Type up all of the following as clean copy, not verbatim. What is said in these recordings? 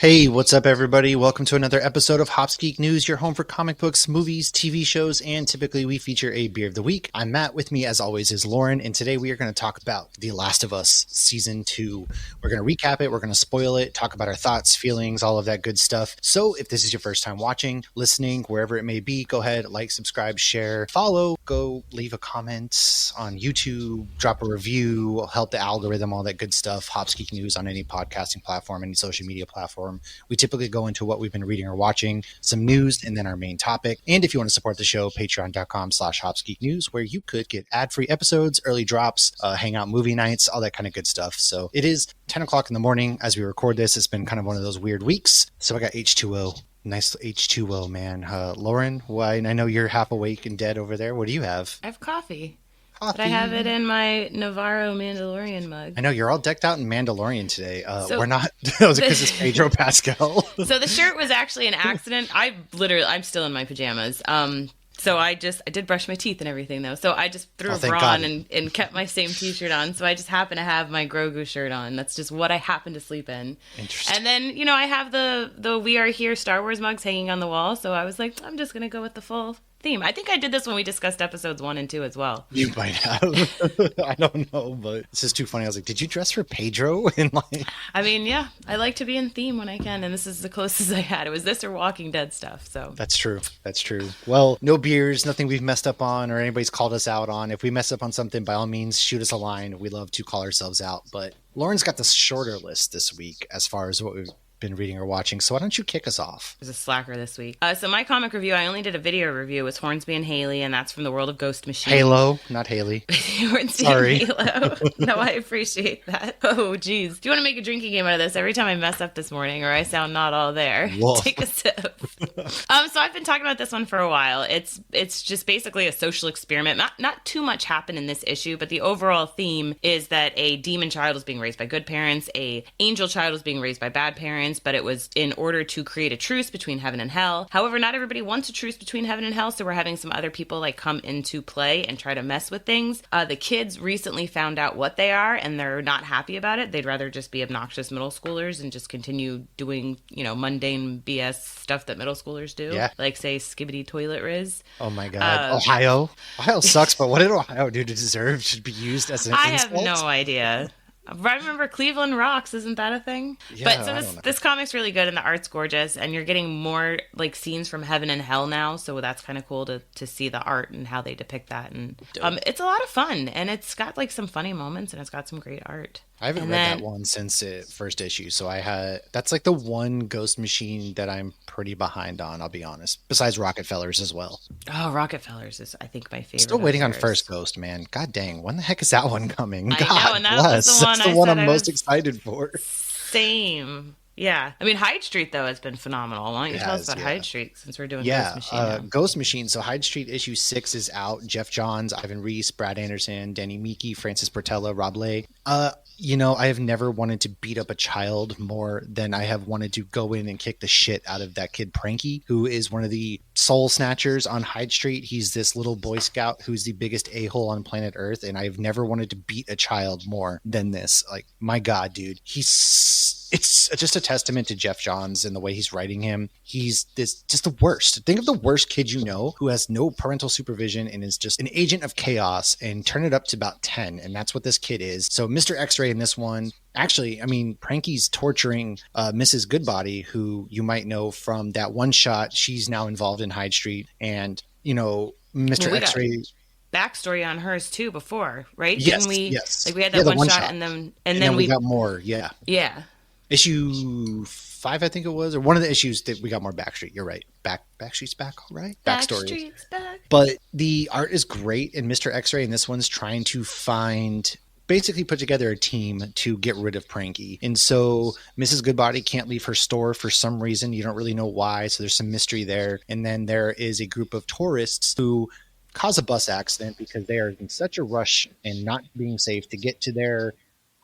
Hey, what's up, everybody? Welcome to another episode of Hops Geek News, your home for comic books, movies, TV shows, and typically we feature a beer of the week. I'm Matt. With me, as always, is Lauren, and today we are going to talk about The Last of Us Season 2. We're going to recap it, we're going to spoil it, talk about our thoughts, feelings, all of that good stuff. So if this is your first time watching, listening, wherever it may be, go ahead, like, subscribe, share, follow, go leave a comment on YouTube, drop a review, help the algorithm, all that good stuff. Hops Geek News on any podcasting platform, any social media platform. We typically go into what we've been reading or watching, some news, and then our main topic. And if you want to support the show, patreon.com/HopsGeekNews, where you could get ad-free episodes, early drops, hangout movie nights, all that kind of good stuff. So it is 10 o'clock in the morning as we record this. It's been kind of one of those weird weeks. So I got H2O. Nice H2O, man. Lauren, why? I know you're half awake and dead over there. What do you have? I have coffee. But I have it in my Navarro Mandalorian mug. I know you're all decked out in Mandalorian today. We're not. Because it's Pedro Pascal. So the shirt was actually an accident. I'm still in my pajamas. So I did brush my teeth and everything though. So I just threw a bra on and kept my same t-shirt on. So I just happen to have my Grogu shirt on. That's just what I happen to sleep in. Interesting. And then, I have the We Are Here Star Wars mugs hanging on the wall. So I was like, I'm just going to go with the full theme. I think I did this when we discussed episodes 1 and 2 as well. You might have. I don't know, but it's just too funny. I was like, did you dress for Pedro? I mean, yeah, I like to be in theme when I can, and this is the closest I had. It was this or Walking Dead stuff. So That's true. Well, no beers, nothing we've messed up on or anybody's called us out on. If we mess up on something, by all means, shoot us a line. We love to call ourselves out. But Lauren's got the shorter list this week as far as what we've been reading or watching, so why don't you kick us off? There's a slacker this week. So my comic review, I only did a video review. It was Hornsby and Haley, and that's from the world of Ghost Machine. Halo, not Haley. Hornsby Sorry. and Halo. No, I appreciate that. Oh, geez. Do you want to make a drinking game out of this? Every time I mess up this morning or I sound not all there, take a sip. So I've been talking about this one for a while. It's just basically a social experiment. Not too much happened in this issue, but the overall theme is that a demon child was being raised by good parents, a angel child was being raised by bad parents, but it was in order to create a truce between heaven and hell. However, not everybody wants a truce between heaven and hell, so we're having some other people come into play and try to mess with things. The kids recently found out what they are, and they're not happy about it. They'd rather just be obnoxious middle schoolers and just continue doing, mundane BS stuff that middle schoolers do. Yeah. Like, say, skibbity toilet riz. Oh my God. Ohio sucks, but what did Ohio do to deserve to be used as an insult? I have no idea. I remember Cleveland Rocks. Isn't that a thing? Yeah, but so this comic's really good and the art's gorgeous, and you're getting more scenes from heaven and hell now, so that's kind of cool to see the art and how they depict that. And it's a lot of fun, and it's got some funny moments, and it's got some great art. I haven't read that one since first issue, so that's the one Ghost Machine that I'm pretty behind on, I'll be honest, besides Rockefellers as well. Oh, Rockefellers is, I think, my favorite. Still waiting on First Ghost, man. God dang, when the heck is that one coming? I know, and that's the one I'm most excited for. Same. Yeah. I mean, Hyde Street, though, has been phenomenal. Why don't you tell us about Hyde Street, since we're doing Ghost Machine? Ghost Machine. So Hyde Street issue 6 is out. Jeff Johns, Ivan Reese, Brad Anderson, Danny Meeke, Francis Portella, Rob Leigh. I have never wanted to beat up a child more than I have wanted to go in and kick the shit out of that kid Pranky, who is one of the soul snatchers on Hyde Street. He's this little Boy Scout who's the biggest a-hole on planet Earth, and I've never wanted to beat a child more than this. Like, my God, dude. It's just a testament to Jeff Johns and the way he's writing him. He's just the worst. Think of the worst kid you know who has no parental supervision and is just an agent of chaos, and turn it up to about 10. And that's what this kid is. So Mr. X-Ray in this one, actually, I mean, Pranky's torturing Mrs. Goodbody, who you might know from that one shot. She's now involved in Hyde Street. And, Mr. X-Ray... backstory on hers too before, right? Yes, Didn't we? Yes. We had that one shot, and then we got more. Yeah. Yeah. Issue 5, I think it was, or one of the issues that we got more Backstreet. You're right. Backstreet's back, all right? Backstory. Backstreet's back. But the art is great, and Mr. X-Ray in this one's trying to basically put together a team to get rid of Pranky. And so Mrs. Goodbody can't leave her store for some reason. You don't really know why, so there's some mystery there. And then there is a group of tourists who cause a bus accident because they are in such a rush and not being safe to get to their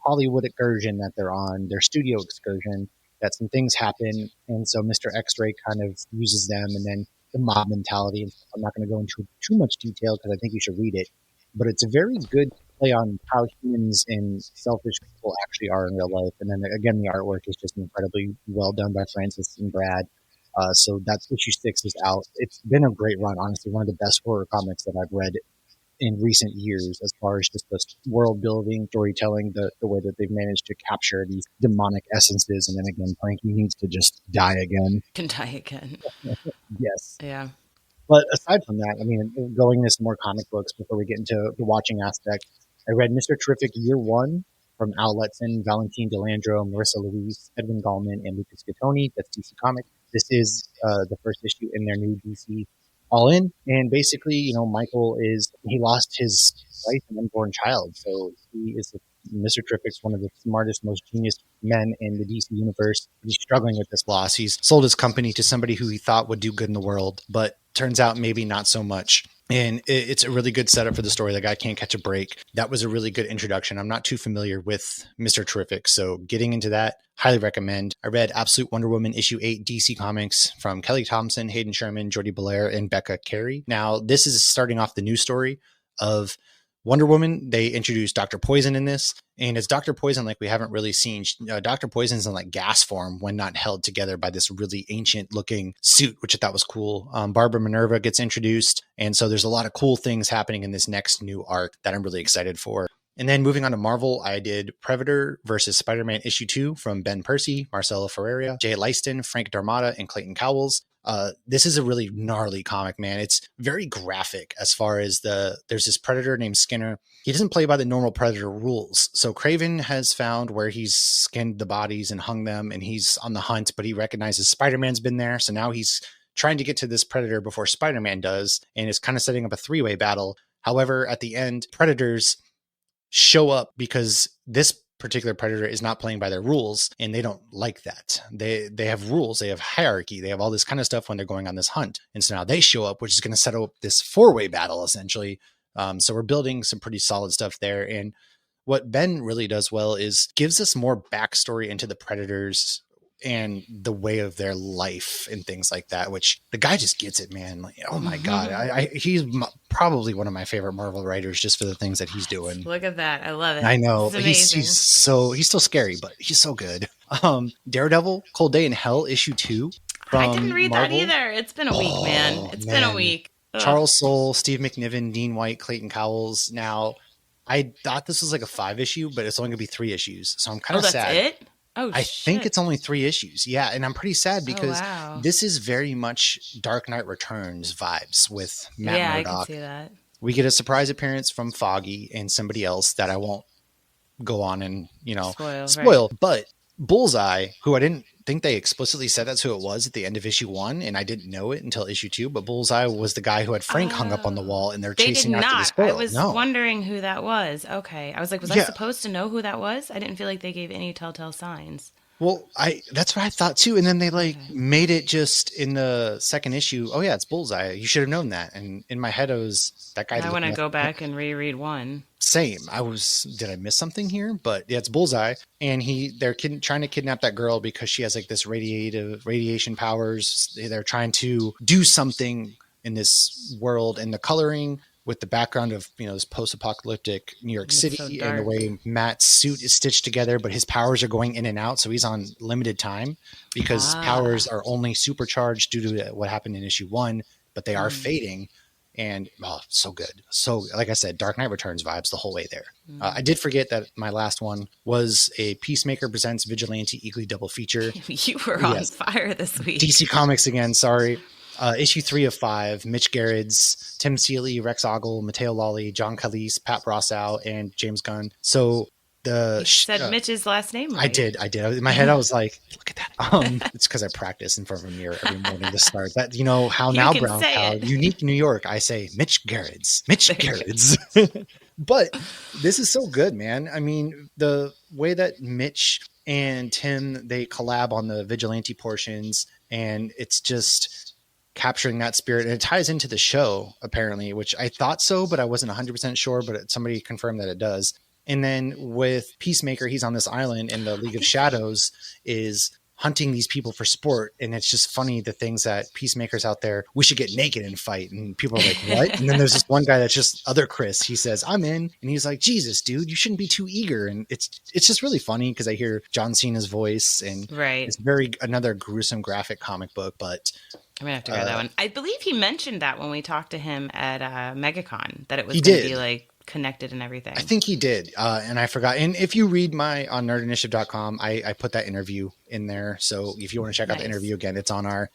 Hollywood excursion that they're on, their studio excursion, that some things happen. And so Mr. X-Ray kind of uses them, and then the mob mentality. I'm not going to go into too much detail because I think you should read it, but it's a very good play on how humans and selfish people actually are in real life. And then again, the artwork is just incredibly well done by Francis and Brad. So that's issue 6 is out. It's been a great run, honestly. One of the best horror comics that I've read in recent years, as far as just the world building, storytelling, the way that they've managed to capture these demonic essences. And then again, Frankie needs to just die again. Can die again. Yes. Yeah. But aside from that, I mean, going into some more comic books before we get into the watching aspect, I read Mr. Terrific Year 1 from Al Letson, Valentine DeLandro, Marissa Louise, Edwin Gallman, and Lucas Gattoni. That's DC Comics. This is the first issue in their new DC All In. And basically, Michael he lost his wife and unborn child. So he is Mr. Terrific's one of the smartest, most genius men in the DC universe. He's struggling with this loss. He's sold his company to somebody who he thought would do good in the world, but turns out maybe not so much. And it's a really good setup for the story. The guy can't catch a break. That was a really good introduction. I'm not too familiar with Mr. Terrific, so getting into that, highly recommend. I read Absolute Wonder Woman issue 8 DC Comics from Kelly Thompson, Hayden Sherman, Jordi Belair, and Becca Carey. Now, this is starting off the news story of Wonder Woman. They introduced Dr. Poison in this, and it's Dr. Poison like we haven't really seen. Dr. Poison's in like gas form when not held together by this really ancient looking suit, which I thought was cool. Barbara Minerva gets introduced, and so there's a lot of cool things happening in this next new arc that I'm really excited for. And then moving on to Marvel, I did Predator versus Spider-Man issue 2 from Ben Percy, Marcelo Ferreira, Jay Leiston, Frank Darmada, and Clayton Cowles. This is a really gnarly comic, man. It's very graphic as far as there's this Predator named Skinner. He doesn't play by the normal Predator rules. So Craven has found where he's skinned the bodies and hung them, and he's on the hunt, but he recognizes Spider-Man's been there. So now he's trying to get to this Predator before Spider-Man does, and is kind of setting up a 3-way battle. However, at the end, Predators show up because this particular Predator is not playing by their rules, and they don't like that. They have rules, they have hierarchy, they have all this kind of stuff when they're going on this hunt. And so now they show up, which is going to set up this 4-way battle essentially. So we're building some pretty solid stuff there. And what Ben really does well is gives us more backstory into the Predators and the way of their life and things like that, which the guy just gets it, man. Like, oh my God. He's probably one of my favorite Marvel writers just for the things that he's doing. Look at that. I love it. I know. He's still scary, but he's so good. Daredevil, Cold Day in Hell, issue 2. I didn't read Marvel. That either. It's been a week, man. It's been a week. Ugh. Charles Soule, Steve McNiven, Dean White, Clayton Cowles. Now, I thought this was like a 5-issue, but it's only going to be 3 issues. So I'm kind of sad. That's it? Oh, I think it's only 3 issues. Yeah, and I'm pretty sad because this is very much Dark Knight Returns vibes with Matt Murdock. I can see that. We get a surprise appearance from Foggy and somebody else that I won't go on and, spoil. Right. But Bullseye, who I didn't think they explicitly said that's who it was at the end of issue 1, and I didn't know it until issue 2, but Bullseye was the guy who had Frank hung up on the wall, and they're chasing after the spoil. I was wondering who that was. Okay. I was like, I supposed to know who that was? I didn't feel like they gave any telltale signs. Well, that's what I thought too. And then they made it just in the second issue. Oh yeah, it's Bullseye. You should have known that. And in my head, I was that guy. I want to go back and reread 1. Same. Did I miss something here? But yeah, it's Bullseye. And they're trying to kidnap that girl because she has like this radiation powers. They're trying to do something in this world, and the coloring with the background of, this post-apocalyptic New York City and the way Matt's suit is stitched together, but his powers are going in and out. So he's on limited time because powers are only supercharged due to what happened in issue 1, but they are fading. And so good. So like I said, Dark Knight Returns vibes the whole way there. I did forget that my last one was a Peacemaker presents Vigilante Eagley double feature. You were on fire this week. DC Comics again. Sorry. Issue 3 of 5, Mitch Gerrits, Tim Seeley, Rex Ogle, Matteo Lolli, John Calise, Pat Brossow, and James Gunn. So you said Mitch's last name right. I did. In my head, I was like, look at that. It's because I practice in front of a mirror every morning to start. That, how now, Brown Cow, unique New York, I say Mitch Gerrits. Mitch Gerrits. But this is so good, man. I mean, the way that Mitch and Tim, they collab on the Vigilante portions, and it's just capturing that spirit, and it ties into the show apparently, which I thought so, but I wasn't 100% sure, but somebody confirmed that it does. And then with Peacemaker, he's on this island, and the League of Shadows is hunting these people for sport. And it's just funny the things that Peacemaker's out there, we should get naked and fight. And people are like, what? And then there's this one guy that's just other Chris. He says, I'm in. And he's like, Jesus, dude, you shouldn't be too eager. And it's just really funny because I hear John Cena's voice, and it's another gruesome graphic comic book, but I'm gonna have to grab that one. I believe he mentioned that when we talked to him at MegaCon, that it was going to be like connected and everything. I think he did, and I forgot. And if you read on nerdinitiative.com, I put that interview in there. So if you want to check out the interview again, it's on our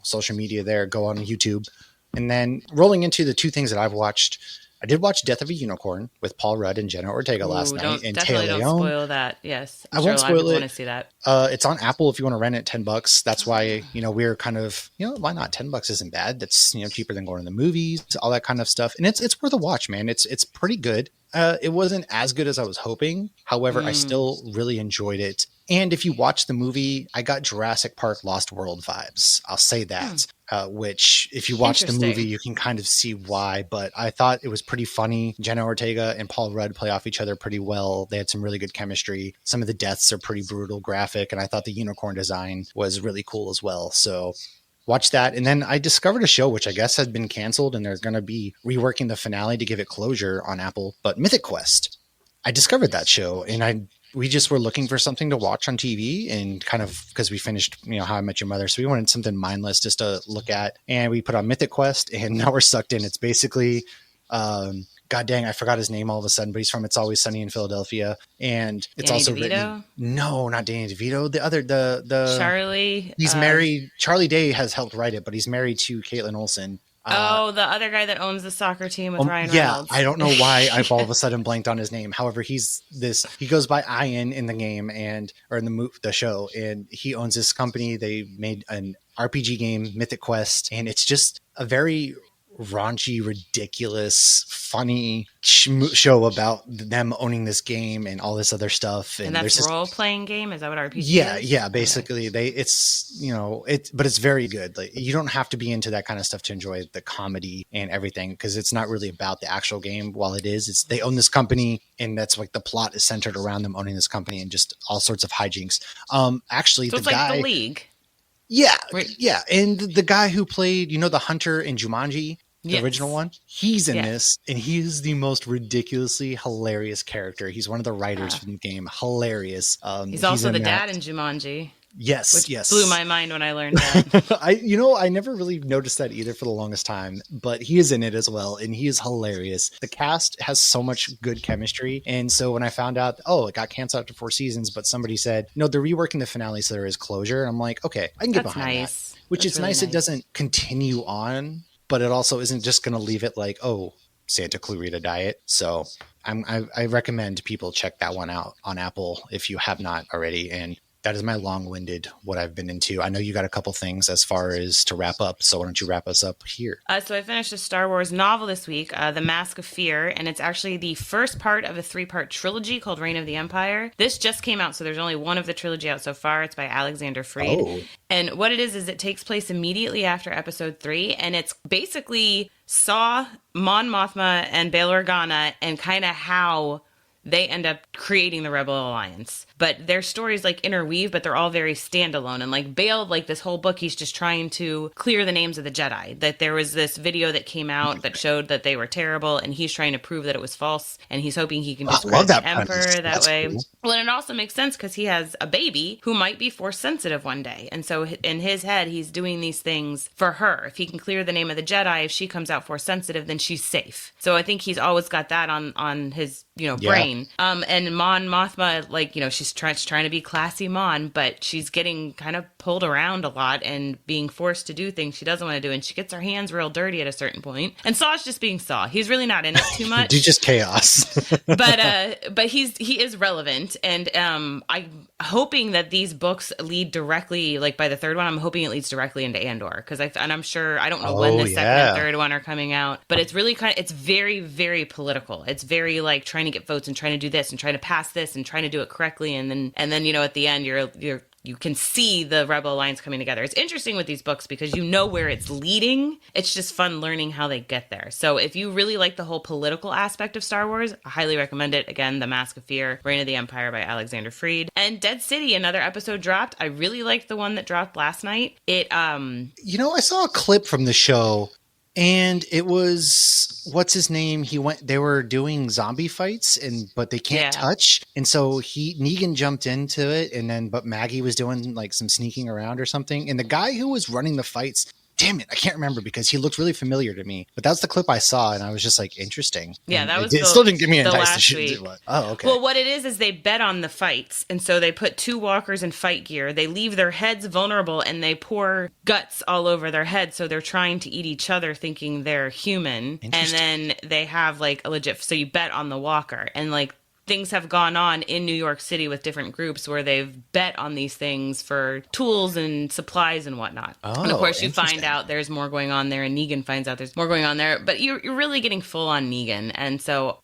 social media there. Go on YouTube. And then rolling into the two things that I've watched. I did watch Death of a Unicorn with Paul Rudd and Jenna Ortega last night. And definitely don't spoil that. Yes. I won't spoil it. Want to see that. It's on Apple if you want to rent it, $10. That's why, we're kind of, why not? $10 isn't bad. That's, cheaper than going to the movies, all that kind of stuff. And it's worth a watch, man. It's pretty good. It wasn't as good as I was hoping. However, I still really enjoyed it. And if you watch the movie, I got Jurassic Park Lost World vibes. I'll say that. Which, if you watch the movie, you can kind of see why. But I thought it was pretty funny. Jenna Ortega and Paul Rudd play off each other pretty well. They had some really good chemistry. Some of the deaths are pretty brutal, graphic. And I thought the unicorn design was really cool as well. So watch that. And then I discovered a show, which I guess had been canceled, and they're going to be reworking the finale to give it closure on Apple. But Mythic Quest. I discovered that show, and we just were looking for something to watch on TV, and kind of because we finished, How I Met Your Mother. So we wanted something mindless just to look at, and we put on Mythic Quest, and now we're sucked in. It's basically, God dang, I forgot his name all of a sudden, but he's from It's Always Sunny in Philadelphia. And it's Danny also DeVito? written. No, not Danny DeVito. The Charlie. He's married. Charlie Day has helped write it, but he's married to Caitlin Olsen. The other guy that owns the soccer team with Ryan Reynolds. I don't know why I've all of a sudden blanked on his name. However, he goes by Ian in the game or in the show, and he owns this company. They made an RPG game, Mythic Quest, and it's just a very raunchy, ridiculous, funny show about them owning this game and all this other stuff. And that's a role-playing game? Is that what RPG is? Yeah. Basically, but it's very good. Like, you don't have to be into that kind of stuff to enjoy the comedy and everything, because it's not really about the actual game. While it's they own this company, and that's like the plot is centered around them owning this company and just all sorts of hijinks. Actually, so it's like The League. Yeah, yeah. And the guy who played, the hunter in Jumanji, the original one, he's in this, and he's the most ridiculously hilarious character. He's one of the writers from the game. Hilarious. He's also the dad in Jumanji. Yes, which blew my mind when I learned that. I never really noticed that either for the longest time, but he is in it as well, and he is hilarious. The cast has so much good chemistry, and so when I found out, it got canceled after 4 seasons, but somebody said, no, they're reworking the finale so there is closure. And I'm like, okay, I can get behind that. Which is really nice. It doesn't continue on, but it also isn't just going to leave it like, Santa Clarita Diet. So I recommend people check that one out on Apple if you have not already. And that is my long-winded what I've been into. I know you got a couple things as far as to wrap up, so why don't you wrap us up here? So I finished a Star Wars novel this week, The Mask of Fear, and it's actually the first part of a 3-part trilogy called Reign of the Empire. This just came out, so there's only one of the trilogy out so far. It's by Alexander Freed. Oh. And what it is it takes place immediately after Episode 3, and it's basically Saw, Mon Mothma, and Bail Organa, and kind of how they end up creating the Rebel Alliance. But their stories interweave, but they're all very standalone. And Bail, this whole book, he's just trying to clear the names of the Jedi. That there was this video that came out that showed that they were terrible, and he's trying to prove that it was false. And he's hoping he can discredit the Emperor that way. Cool. Well, and it also makes sense because he has a baby who might be Force sensitive one day. And so in his head, he's doing these things for her. If he can clear the name of the Jedi, if she comes out Force sensitive, then she's safe. So I think he's always got that on his brain. And Mon Mothma, she's trying to be classy Mon, but she's getting kind of pulled around a lot and being forced to do things she doesn't want to do, and she gets her hands real dirty at a certain point. And Saw's just being Saw. He's really not in it too much. He's just chaos. but he is relevant, and I'm hoping that these books lead directly, by the third one, I'm hoping it leads directly into Andor, because I'm sure, I don't know when the second and third one are coming out, but it's really it's very, very political. It's very trying to get votes and trying to do this and trying to pass this and trying to do it correctly, and then at the end you're you can see the Rebel Alliance coming together. It's interesting with these books because you know where it's leading. It's just fun learning how they get there. So if you really like the whole political aspect of Star Wars, I highly recommend it. Again, The Mask of Fear, Reign of the Empire by Alexander Freed. And Dead City, another episode dropped. I really liked the one that dropped last night. I saw a clip from the show. And it was, what's his name? They were doing zombie fights but they can't touch. And so Negan jumped into it but Maggie was doing like some sneaking around or something. And the guy who was running the fights, damn it, I can't remember because he looked really familiar to me. But that's the clip I saw, and I was just like, interesting. Yeah, and that was it still didn't give me a nice to shoot. Oh, okay. Well, what it is they bet on the fights, and so they put 2 walkers in fight gear. They leave their heads vulnerable, and they pour guts all over their heads, so they're trying to eat each other, thinking they're human. And then they have like a legit. So you bet on the walker, and like, things have gone on in New York City with different groups where they've bet on these things for tools and supplies and whatnot. Oh, and of course, you find out there's more going on there, and Negan finds out there's more going on there. But you're really getting full on Negan. And so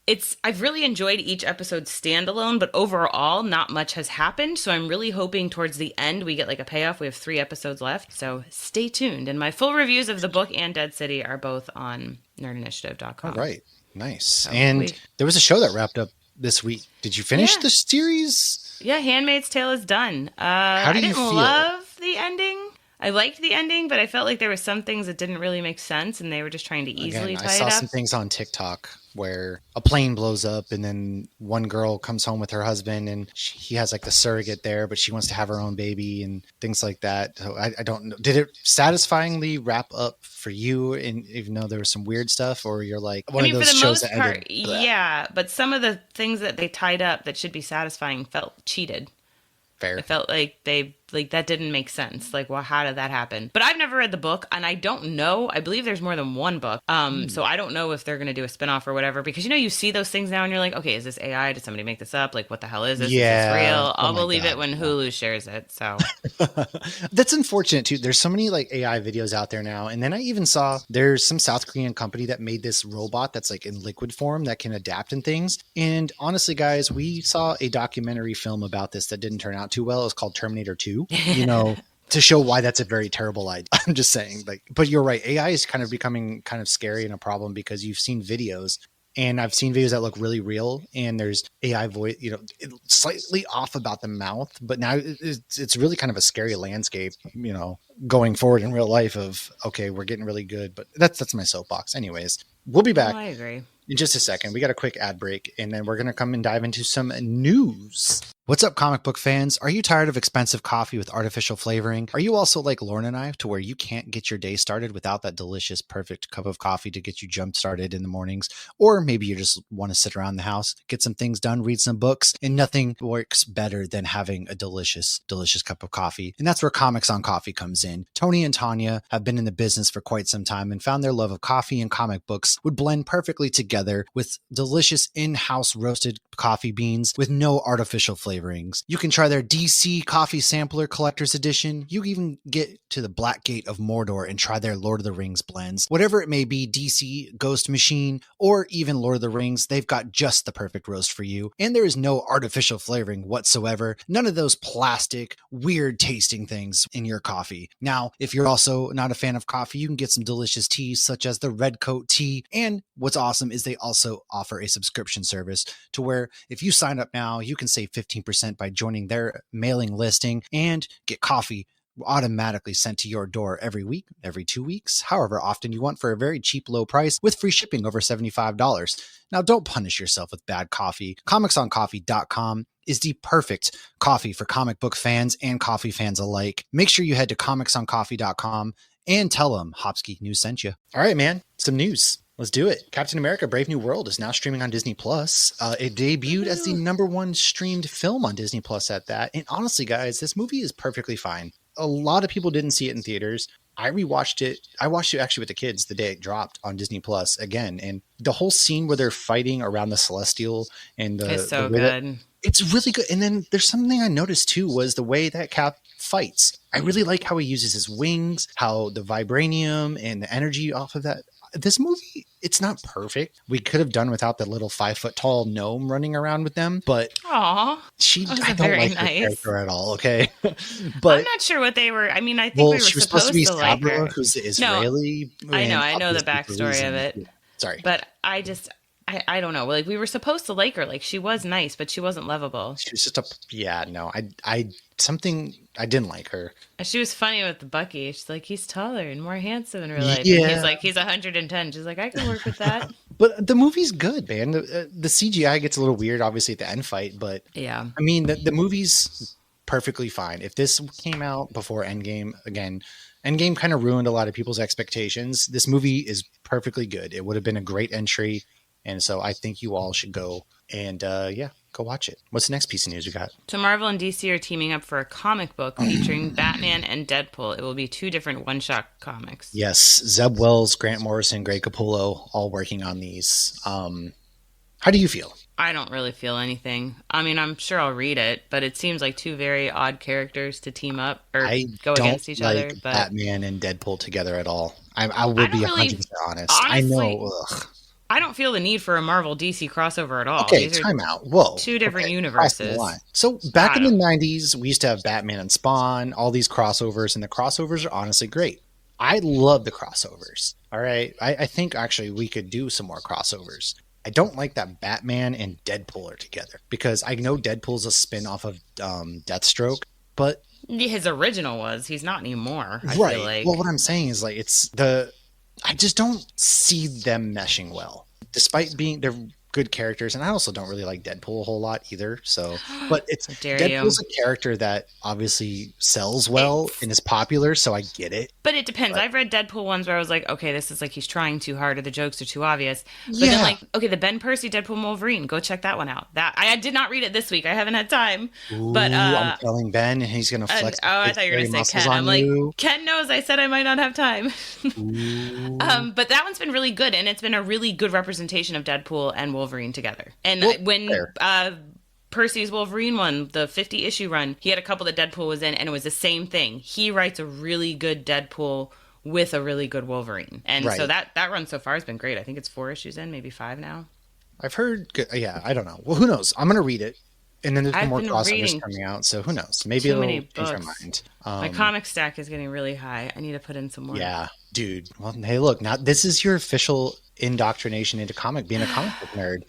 I've really enjoyed each episode standalone, but overall, not much has happened. So I'm really hoping towards the end we get like a payoff. We have 3 episodes left. So stay tuned. And my full reviews of the book and Dead City are both on nerdinitiative.com. All right. Nice. So there was a show that wrapped up this week. Did you finish the series? Yeah, Handmaid's Tale is done. How do you feel? I didn't love the ending. I liked the ending, but I felt like there were some things that didn't really make sense, and they were just trying to easily tie it up. I saw some things on TikTok where a plane blows up, and then one girl comes home with her husband, and he has like the surrogate there, but she wants to have her own baby and things like that. So I don't know. Did it satisfyingly wrap up for you, and even though there was some weird stuff, or you're like one of those for the shows most that part, ended, yeah, but some of the things that they tied up that should be satisfying felt cheated. Fair. It felt like that didn't make sense. Like, well, how did that happen? But I've never read the book, and I don't know. I believe there's more than one book. So I don't know if they're going to do a spinoff or whatever, because you see those things now and you're like, okay, is this AI? Did somebody make this up? Like, what the hell is this? Yeah. Is this real? I'll believe it when Hulu shares it. So that's unfortunate too. There's so many like AI videos out there now. And then I even saw there's some South Korean company that made this robot that's like in liquid form that can adapt and things. And honestly, guys, we saw a documentary film about this that didn't turn out too well. It was called Terminator 2. To show why that's a very terrible idea. I'm just saying, but you're right. AI is kind of becoming kind of scary and a problem because you've seen videos, and I've seen videos that look really real, and there's AI voice, slightly off about the mouth, but now it's really kind of a scary landscape, going forward in real life of, okay, we're getting really good, but that's my soapbox. Anyways, we'll be back. I agree. In just a second. We got a quick ad break, and then we're going to come and dive into some news. What's up, comic book fans? Are you tired of expensive coffee with artificial flavoring? Are you also like Lauren and I, to where you can't get your day started without that delicious, perfect cup of coffee to get you jump started in the mornings? Or maybe you just want to sit around the house, get some things done, read some books, and nothing works better than having a delicious, delicious cup of coffee. And that's where Comics on Coffee comes in. Tony and Tanya have been in the business for quite some time and found their love of coffee and comic books would blend perfectly together with delicious in-house roasted coffee beans with no artificial flavorings. You can try their DC Coffee Sampler Collector's Edition. You even get to the Black Gate of Mordor and try their Lord of the Rings blends. Whatever it may be, DC, Ghost Machine, or even Lord of the Rings, they've got just the perfect roast for you. And there is no artificial flavoring whatsoever. None of those plastic, weird tasting things in your coffee. Now, if you're also not a fan of coffee, you can get some delicious teas such as the Red Coat Tea. And what's awesome is they also offer a subscription service to where if you sign up now, you can save 15% by joining their mailing listing and get coffee automatically sent to your door every week, every 2 weeks, however often you want, for a very cheap, low price with free shipping over $75. Now, don't punish yourself with bad coffee. ComicsOnCoffee.com is the perfect coffee for comic book fans and coffee fans alike. Make sure you head to ComicsOnCoffee.com and tell them Hopsgeek News sent you. All right, man, some news. Let's do it. Captain America: Brave New World is now streaming on Disney Plus. It debuted as the #1 streamed film on Disney Plus at that. And honestly, guys, this movie is perfectly fine. A lot of people didn't see it in theaters. I rewatched it. I watched it actually with the kids the day it dropped on Disney Plus again. And the whole scene where they're fighting around the Celestial and it's so good. It's really good. And then there's something I noticed too, was the way that Cap fights. I really like how he uses his wings, how the vibranium and the energy off of that. This movie it's not perfect. We could have done without the little 5 foot tall gnome running around with them, but I don't like her character at all. Okay. But I'm not sure what they were. I mean, I think we were she was supposed to be to like Sabra, her. who's Israeli. No, I know the backstory of it. Yeah. Sorry. But I don't know. Like, we were supposed to like her. Like, she was nice, but she wasn't lovable. She was just I didn't like her. She was funny with Bucky. She's like, he's taller and more handsome in real life. Yeah. And he's like, he's 110. She's like, I can work with that. But the movie's good, man. The CGI gets a little weird, obviously, at the end fight. But yeah, I mean, the movie's perfectly fine. If this came out before Endgame, again, Endgame kind of ruined a lot of people's expectations. This movie is perfectly good. It would have been a great entry. And so I think you all should go and, go watch it. What's the next piece of news we got? So Marvel and DC are teaming up for a comic book featuring Batman and Deadpool. It will be 2 different one-shot comics. Yes. Zeb Wells, Grant Morrison, Greg Capullo, all working on these. How do you feel? I don't really feel anything. I mean, I'm sure I'll read it, but it seems like 2 very odd characters to team up or go against each other. But Batman and Deadpool together at all. I will be 100% honest. Honestly, I know. Ugh. I don't feel the need for a Marvel DC crossover at all. Okay, time out. Whoa. 2 different universes. So back in the 90s, we used to have Batman and Spawn, all these crossovers, and the crossovers are honestly great. I love the crossovers. All right. I think actually we could do some more crossovers. I don't like that Batman and Deadpool are together because I know Deadpool's a spin-off of Deathstroke, but his original was. He's not anymore, I right. feel like. Well, what I'm saying is like I just don't see them meshing well, despite they're good characters. And I also don't really like Deadpool a whole lot either. So, but Deadpool's a character that obviously sells well and is popular. So I get it. But it depends. I've read Deadpool ones where I was like, okay, this is like he's trying too hard or the jokes are too obvious. But then like, okay, the Ben Percy Deadpool Wolverine, go check that one out. That I did not read it this week. I haven't had time. Ooh, but I'm telling Ben and he's going to flex. I thought you were going to say Ken. I'm like, Ken knows I said I might not have time. But that one's been really good. And it's been a really good representation of Deadpool and Wolverine together. And when Percy's Wolverine one, the 50-issue run, he had a couple that Deadpool was in, and it was the same thing. He writes a really good Deadpool with a really good Wolverine. And so that run so far has been great. I think it's 4 issues in, maybe 5 now. I've heard, I don't know. Well, who knows? I'm going to read it. And then there's more crossovers coming out, so who knows? Maybe it'll change my mind. My comic stack is getting really high. I need to put in some more. Yeah, dude. Well, hey, look, now this is your official indoctrination into being a comic book nerd.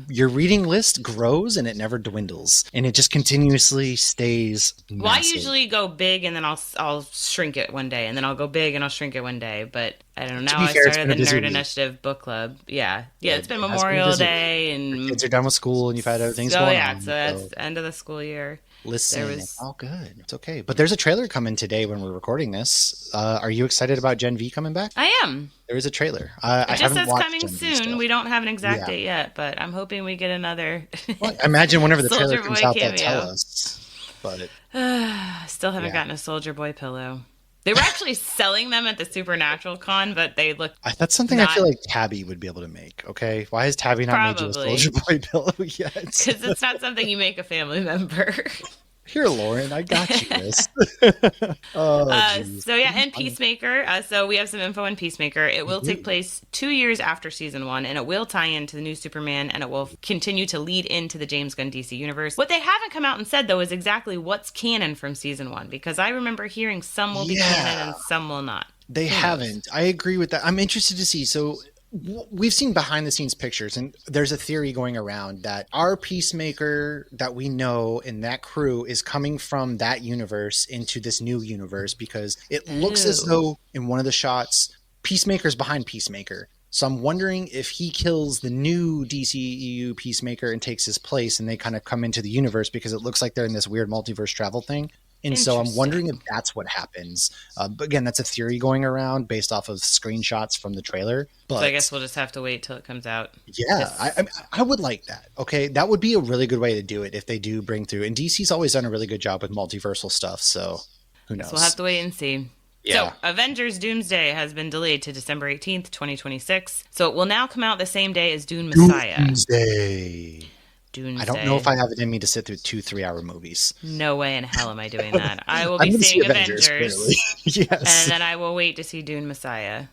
Your reading list grows and it never dwindles, and it just continuously stays massive. Well, I usually go big and then I'll shrink it one day, and then I'll go big and I'll shrink it one day. But I don't know. Now I started the Nerd Initiative book club. Yeah, it's been Memorial Day and kids are done with school, and you've had other things going on. So that's the end of the school year. Listen, it's all good. It's okay. But there's a trailer coming today when we're recording this. Are you excited about Gen V coming back? I am. There is a trailer. It just says coming soon. We don't have an exact date yet, but I'm hoping we get another. Well, imagine whenever the trailer comes out, they'll tell us. But still haven't gotten a Soldier Boy pillow. They were actually selling them at the Supernatural Con, but they look. That's something I feel like Tabby would be able to make. Okay, why has Tabby not made you a Soldier Boy pillow yet? Because it's not something you make a family member. Here, Lauren, I got you this. And Peacemaker. So we have some info on Peacemaker. It will take place 2 years after season 1, and it will tie into the new Superman, and it will continue to lead into the James Gunn DC universe. What they haven't come out and said, though, is exactly what's canon from season 1, because I remember hearing some will be canon and some will not. They haven't. I agree with that. I'm interested to see. So we've seen behind the scenes pictures, and there's a theory going around that our Peacemaker that we know in that crew is coming from that universe into this new universe, because it looks as though in one of the shots, Peacemaker's behind Peacemaker. So I'm wondering if he kills the new DCEU Peacemaker and takes his place, and they kind of come into the universe, because it looks like they're in this weird multiverse travel thing. And so I'm wondering if that's what happens. But again, that's a theory going around based off of screenshots from the trailer. But so I guess we'll just have to wait till it comes out. Yeah, I would like that. Okay, that would be a really good way to do it if they do bring through. And DC's always done a really good job with multiversal stuff. So who knows? So we'll have to wait and see. Yeah. So Avengers Doomsday has been delayed to December 18th, 2026. So it will now come out the same day as Dune Messiah. Doomsday. I don't know if I have it in me to sit through 2 3-hour movies. No way in hell am I doing that. I will be seeing Avengers yes. And then I will wait to see Dune Messiah.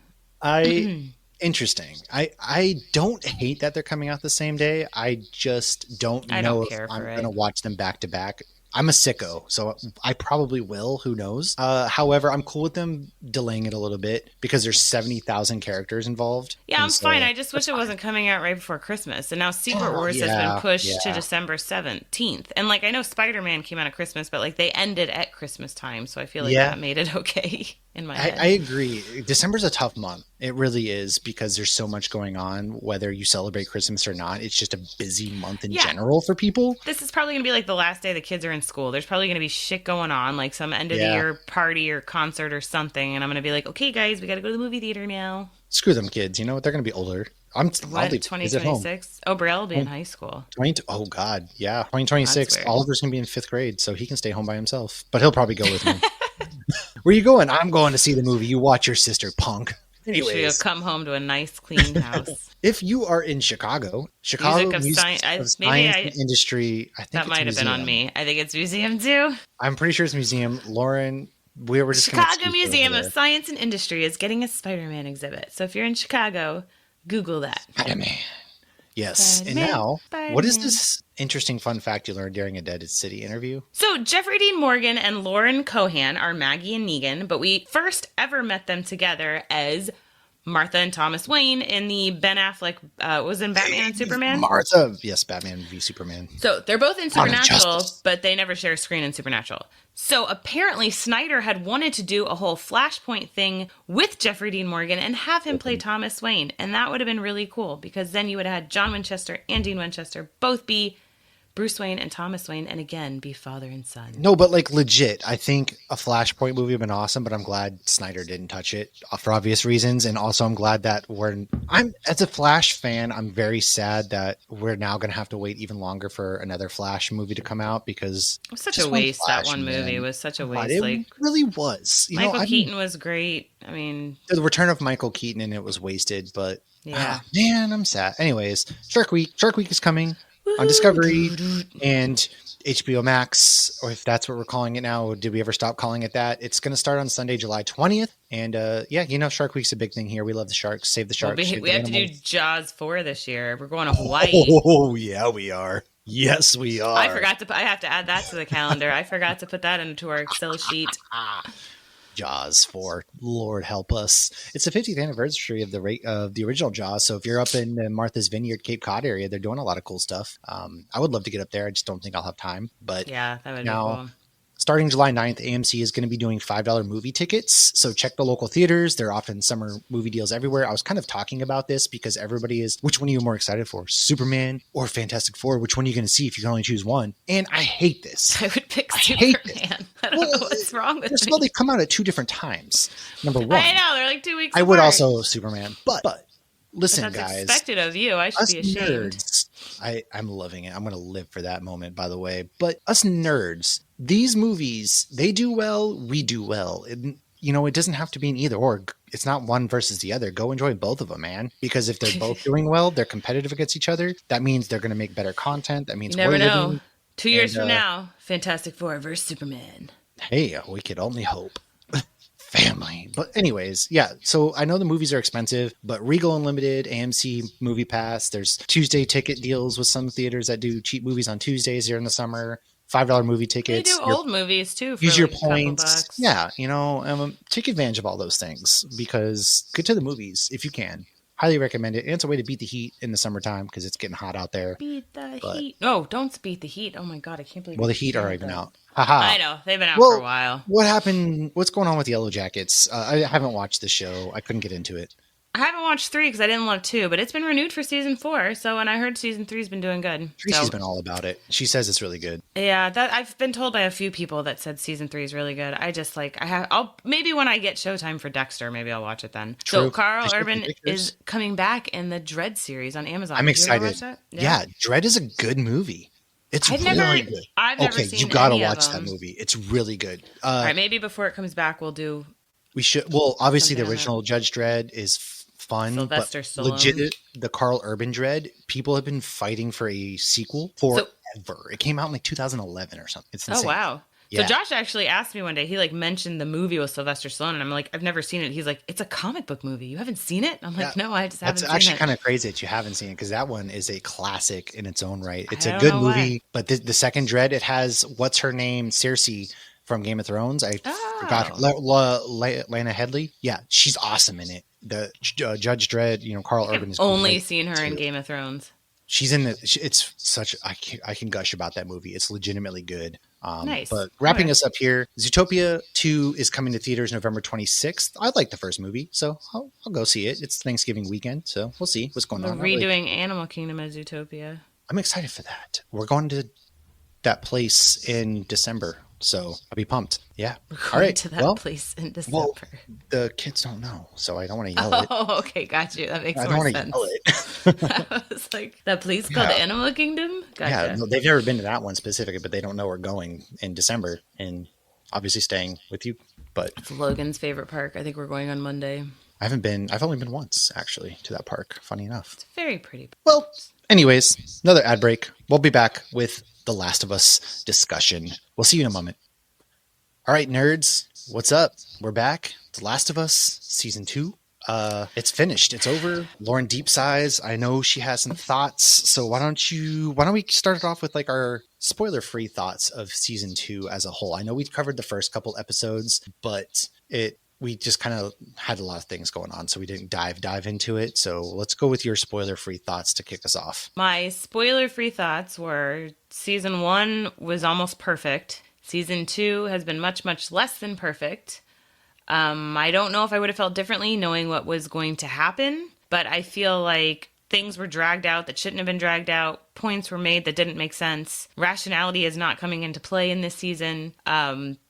I Interesting. I don't hate that they're coming out the same day. I just don't I know don't if care I'm for going to it. watch them back to back. I'm a sicko, so I probably will. Who knows? However, I'm cool with them delaying it a little bit because there's 70,000 characters involved. Yeah, And I'm fine. so I just that's wish it fine. wasn't coming out right before Christmas. And now Secret Oh, Wars has been yeah. pushed to Yeah. December 17th. And like I know Spider-Man came out at Christmas, but like they ended at Christmas time, so I feel like Yeah. that made it okay in my I head. agree. December's a tough month. It really is because there's so much going on, whether you celebrate Christmas or not. It's just a busy month in Yeah. general for people. This is probably going to be like the last day the kids are in school. There's probably going to be shit going on, like some end of the Yeah. year party or concert or something, and I'm going to be like, "Okay, guys, we got to go to the movie theater now." Screw them kids. You know what? They're going to be older. I'll What? leave kids at home. 2026? Oh, Brielle will be in high school. Oh God, yeah, That's 2026. weird. Oliver's gonna be in 5th grade, so he can stay home by himself. But he'll probably go with me. Where you going? I'm going to see the movie. You watch your sister, punk. Make sure you Anyways, come home to a nice, clean house. if you are in Chicago Of Music Science. of Maybe Science and Industry, I think that it's might have been on museum. me. I think it's museum too. I'm pretty sure it's museum. Lauren, we were just gonna Chicago tease over Museum of there. Science and Industry is getting a Spider-Man exhibit. So if you're in Chicago, Google that. Spider-Man. Yes. Spider-Man, And now, what is Spider-Man. this interesting fun fact you learned during a Dead City interview? So Jeffrey Dean Morgan and Lauren Cohan are Maggie and Negan, but we first ever met them together as Martha and Thomas Wayne in the Ben Affleck was in Batman and Superman. Martha. Yes, Batman v Superman. So they're both in Dawn of Supernatural, Justice. but they never share a screen in Supernatural. So apparently Snyder had wanted to do a whole Flashpoint thing with Jeffrey Dean Morgan and have him play Thomas Wayne. And that would have been really cool because then you would have had John Winchester and Dean Winchester both be Bruce Wayne and Thomas Wayne and again be father and son. No, but like legit, I think a Flashpoint movie would have been awesome, but I'm glad Snyder didn't touch it for obvious reasons. And also I'm glad that I'm as a Flash fan, I'm very sad that we're now going to have to wait even longer for another Flash movie to come out because It was such just a waste. Flash, That one man. movie was such a God, waste. it Like really was. Michael Keaton was great. I mean, the return of Michael Keaton and it was wasted, but yeah. man, I'm sad. Anyways, Shark Week is coming on Discovery and HBO Max, or if that's what we're calling it now. Did we ever stop calling it that? It's going to start on Sunday, July 20th. And yeah, Shark Week's a big thing here. We love the sharks. Save the sharks. We have to do Jaws 4 this year. We're going to Hawaii. Oh, yeah, we are. Yes, we are. I have to add that to the calendar. I forgot to put that into our Excel sheet. Jaws 4. Lord help us. It's the 50th anniversary of the original Jaws. So if you're up in Martha's Vineyard, Cape Cod area, they're doing a lot of cool stuff. I would love to get up there. I just don't think I'll have time. But Yeah, that would now, be cool. starting July 9th, AMC is going to be doing $5 movie tickets. So check the local theaters. They're often summer movie deals everywhere. I was kind of talking about this because everybody is, which one are you more excited for? Superman or Fantastic Four? Which one are you going to see if you can only choose one? And I hate this. I would pick hate Superman. I don't know what's wrong with First of me. all, they come out at 2 different times. Number one. I know, they're like 2 weeks I would apart. also Superman, but listen, That's guys, expected of you. I should us be ashamed. nerds. I'm loving it. I'm going to live for that moment, by the way. But us nerds, these movies, they do well. We do well. It doesn't have to be an either or. It's not one versus the other. Go enjoy both of them, man. Because if they're both doing well, they're competitive against each other. That means they're going to make better content. That means You never we're know. living. 2 years and, from now, Fantastic Four versus Superman. Hey, we could only hope. Family. But anyways, yeah. So I know the movies are expensive, but Regal Unlimited, AMC Movie Pass, there's Tuesday ticket deals with some theaters that do cheap movies on Tuesdays here in the summer. $5 movie They tickets. do old movies too. For Use your like a couple points. bucks. Yeah, take advantage of all those things because get to the movies if you can. Highly recommend it. And it's a way to beat the heat in the summertime because it's getting hot out there. Beat the heat. No, don't beat the heat. Oh my god, I can't believe. Well, the heat are even out. Haha. I know they've been out for a while. What happened? What's going on with Yellow Jackets? I haven't watched the show. I couldn't get into it. I haven't watched 3 because I didn't love 2, but it's been renewed for season 4. So, and I heard season 3's been doing good. Tracy's So, been all about it. She says it's really good. yeah, that I've been told by a few people that said season 3 is really good. I just I'll maybe when I get Showtime for Dexter, maybe I'll watch it then. So True. Carl Dexter Urban Pictures. is coming back in the Dread series on Amazon. I'm Did you ever excited. watch that? Yeah, Dread is a good movie. It's I've really never- good. I've never okay, seen you gotta any of watch that them. movie. It's really good. All right, maybe before it comes back, we'll do. We should. Well, obviously, the Something on original Judge Dredd is fun, Sylvester but Stallone. legit, the Carl Urban Dredd, people have been fighting for a sequel forever. It came out in like 2011 or something. It's insane. Oh wow! So Josh actually asked me one day, he like mentioned the movie with Sylvester Stallone, and I'm like, I've never seen it. He's like, it's a comic book movie. You haven't seen it? I'm like, no, I just haven't seen it. That's actually kind of crazy that you haven't seen it, because that one is a classic in its own right. It's a good movie, but the second Dread, it has, what's her name? Cersei from Game of Thrones. I forgot. Lana Headey. Yeah, she's awesome in it. The Judge Dredd, Carl Urban is only seen her in Game of Thrones. She's in it's such, I can gush about that movie. It's legitimately good. Nice. But wrapping us up here, Zootopia 2 is coming to theaters November 26th. I like the first movie, so I'll go see it. It's Thanksgiving weekend, so we'll see what's going on. We're redoing Animal Kingdom as Zootopia. I'm excited for that. We're going to that place in December, so I'll be pumped. Yeah. All right. To that place in December. Well, the kids don't know, so I don't want to yell it. Oh, okay, got you. That makes more sense. I don't want to yell it. I was like, that place called Animal Kingdom? Gotcha. Yeah, no, they've never been to that one specifically, but they don't know we're going in December and obviously staying with you. But it's Logan's favorite park. I think we're going on Monday. I've only been once, actually, to that park, funny enough. It's very pretty. Well, anyways, another ad break. We'll be back with The Last of Us discussion. We'll see you in a moment. All right, nerds, what's up? We're back. The Last of Us season 2. It's finished. It's over. Lauren Deep Sighs. I know she has some thoughts. So why don't we start it off with like our spoiler-free thoughts of season 2 as a whole? I know we covered the first couple episodes, but we just kind of had a lot of things going on, so we didn't dive into it. So let's go with your spoiler-free thoughts to kick us off. My spoiler-free thoughts were season 1 was almost perfect. Season 2 has been much, much less than perfect. I don't know if I would have felt differently knowing what was going to happen, but I feel like things were dragged out that shouldn't have been dragged out. Points were made that didn't make sense. Rationality is not coming into play in this season.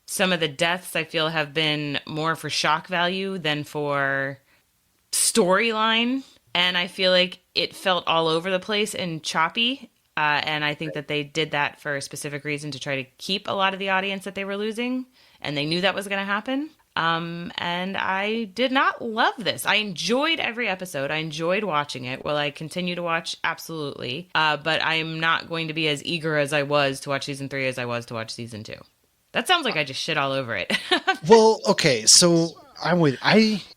Some of the deaths I feel have been more for shock value than for storyline. And I feel like it felt all over the place and choppy. And I think that they did that for a specific reason, to try to keep a lot of the audience that they were losing. And they knew that was going to happen. And I did not love this. I enjoyed every episode. I enjoyed watching it. Will I continue to watch? Absolutely. But I'm not going to be as eager as I was to watch season 3 as I was to watch season 2. That sounds like I just shit all over it. Well, okay. So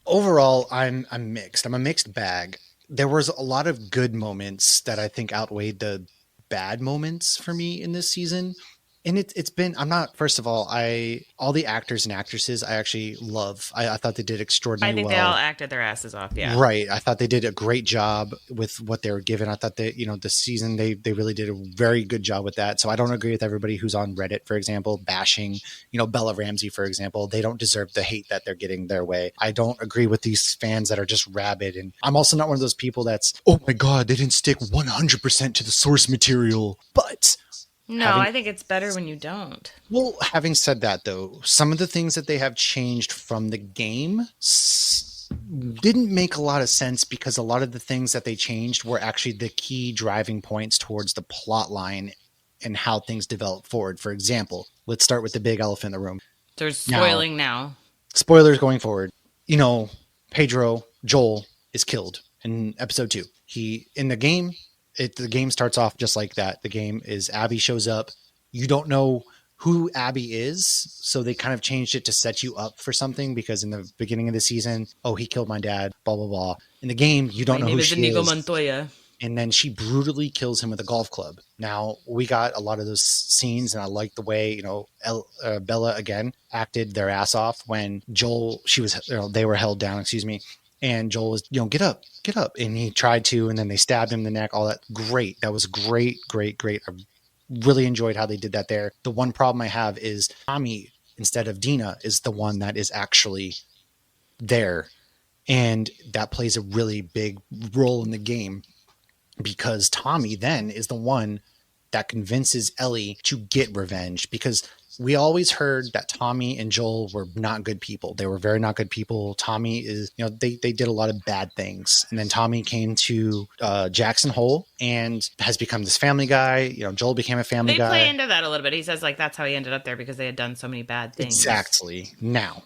overall, I'm mixed. I'm a mixed bag. There was a lot of good moments that I think outweighed the bad moments for me in this season. And it's been, first of all, all the actors and actresses I actually love. I thought they did extraordinarily well. I think they all acted their asses off, yeah. Right. I thought they did a great job with what they were given. I thought that, this season, they really did a very good job with that. So I don't agree with everybody who's on Reddit, for example, bashing, Bella Ramsey, for example. They don't deserve the hate that they're getting their way. I don't agree with these fans that are just rabid. And I'm also not one of those people that's, oh my God, they didn't stick 100% to the source material. But I think it's better when you don't. Well, having said that, though, some of the things that they have changed from the game didn't make a lot of sense, because a lot of the things that they changed were actually the key driving points towards the plot line and how things develop forward. For example, let's start with the big elephant in the room. There's spoiling now. Spoilers going forward. Joel is killed in episode 2. In the game, the game starts off just like that. The game is Abby shows up. You don't know who Abby is, so they kind of changed it to set you up for something, because in the beginning of the season, he killed my dad, blah, blah, blah. In the game, you don't know who she is. Montoya. And then she brutally kills him with a golf club. Now, we got a lot of those scenes, and I like the way, Bella, again, acted their ass off when Joel, they were held down, and Joel was, get up. And he tried to, and then they stabbed him in the neck, all that. Great. That was great. I really enjoyed how they did that there. The one problem I have is Tommy, instead of Dina, is the one that is actually there. And that plays a really big role in the game, because Tommy then is the one that convinces Ellie to get revenge, because we always heard that Tommy and Joel were not good people. They were very not good people. Tommy is, they did a lot of bad things. And then Tommy came to Jackson Hole and has become this family guy. Joel became a family guy. They play into that a little bit. He says, that's how he ended up there, because they had done so many bad things. Exactly. Now,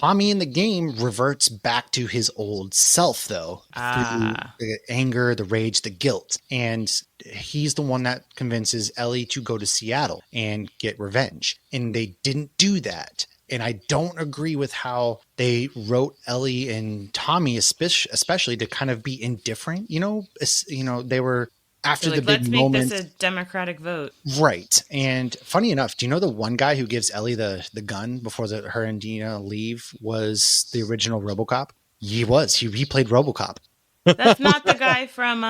Tommy in the game reverts back to his old self, though, through the anger, the rage, the guilt. And he's the one that convinces Ellie to go to Seattle and get revenge. And they didn't do that. And I don't agree with how they wrote Ellie and Tommy, especially to kind of be indifferent. They were after the big moment. Let's make this a democratic vote. Right. And funny enough, do you know the one guy who gives Ellie the gun before her and Dina leave was the original RoboCop? He was. He played RoboCop. That's not the guy from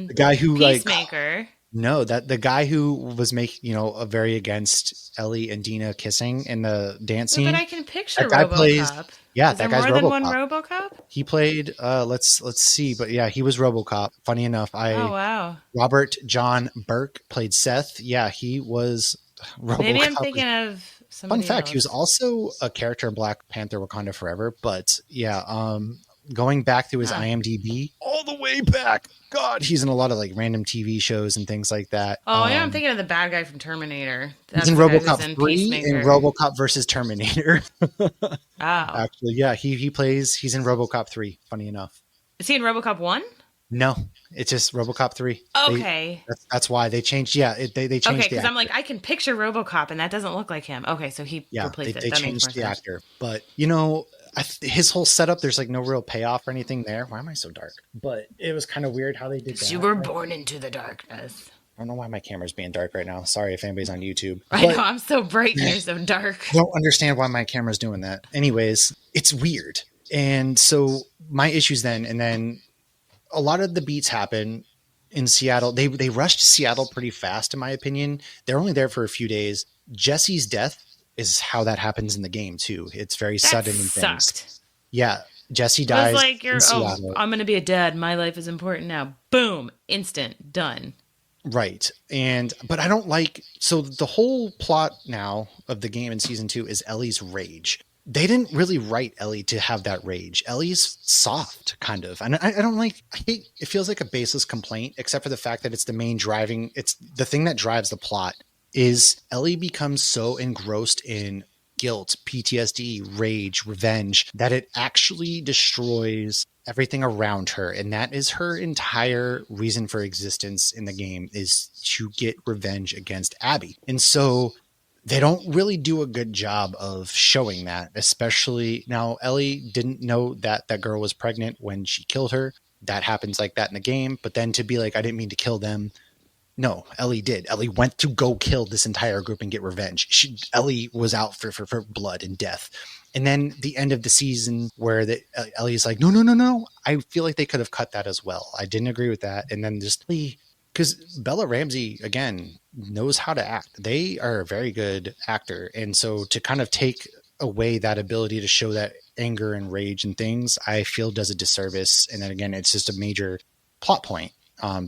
the guy who Peacemaker. No, that the guy who was making, very against Ellie and Dina kissing in the dance scene. But I can picture RoboCop. That guy's more RoboCop. Than one RoboCop? He played. Let's see, but yeah, he was RoboCop. Funny enough, oh wow. Robert John Burke played Seth. Yeah, he was RoboCop. Maybe I'm thinking of somebody Fun fact: else. He was also a character in Black Panther: Wakanda Forever. But yeah, going back through his IMDb, all the way back. God, he's in a lot of like random TV shows and things like that. Oh, yeah, I'm thinking of the bad guy from Terminator. He's in RoboCop 3 and RoboCop versus Terminator. Actually, yeah, he's in RoboCop 3, funny enough. Is he in RoboCop 1? No, it's just RoboCop 3. Okay. That's why they changed. Yeah, they changed the actor. Okay, because I'm like, I can picture RoboCop and that doesn't look like him. Okay, so he replaced it. They changed the actor. But, his whole setup, there's like no real payoff or anything there. Why am I so dark? But it was kind of weird how they did that. You were born into the darkness. I don't know why my camera's being dark right now. Sorry if anybody's on YouTube. I know, I'm so bright and you're so dark. I don't understand why my camera's doing that. Anyways, it's weird. And so my issues then, and then a lot of the beats happen in Seattle. They rushed Seattle pretty fast, in my opinion. They're only there for a few days. Jesse's death is how that happens in the game too. It's very sudden and things. Yeah, Jesse dies. It's like I'm going to be a dad. My life is important now. Boom, instant, done. Right. But I don't so the whole plot now of the game in season 2 is Ellie's rage. They didn't really write Ellie to have that rage. Ellie's soft, kind of. And I hate, it feels like a baseless complaint, except for the fact that it's the thing that drives the plot. Is Ellie becomes so engrossed in guilt, PTSD, rage, revenge, that it actually destroys everything around her. And that is her entire reason for existence in the game, is to get revenge against Abby. And so they don't really do a good job of showing that, especially now Ellie didn't know that that girl was pregnant when she killed her. That happens like that in the game. But then to be like, I didn't mean to kill them. No, Ellie did. Ellie went to go kill this entire group and get revenge. Ellie was out for blood and death. And then the end of the season where Ellie's like, no. I feel like they could have cut that as well. I didn't agree with that. And then just because Bella Ramsey, again, knows how to act. They are a very good actor. And so to kind of take away that ability to show that anger and rage and things, I feel does a disservice. And then again, it's just a major plot point.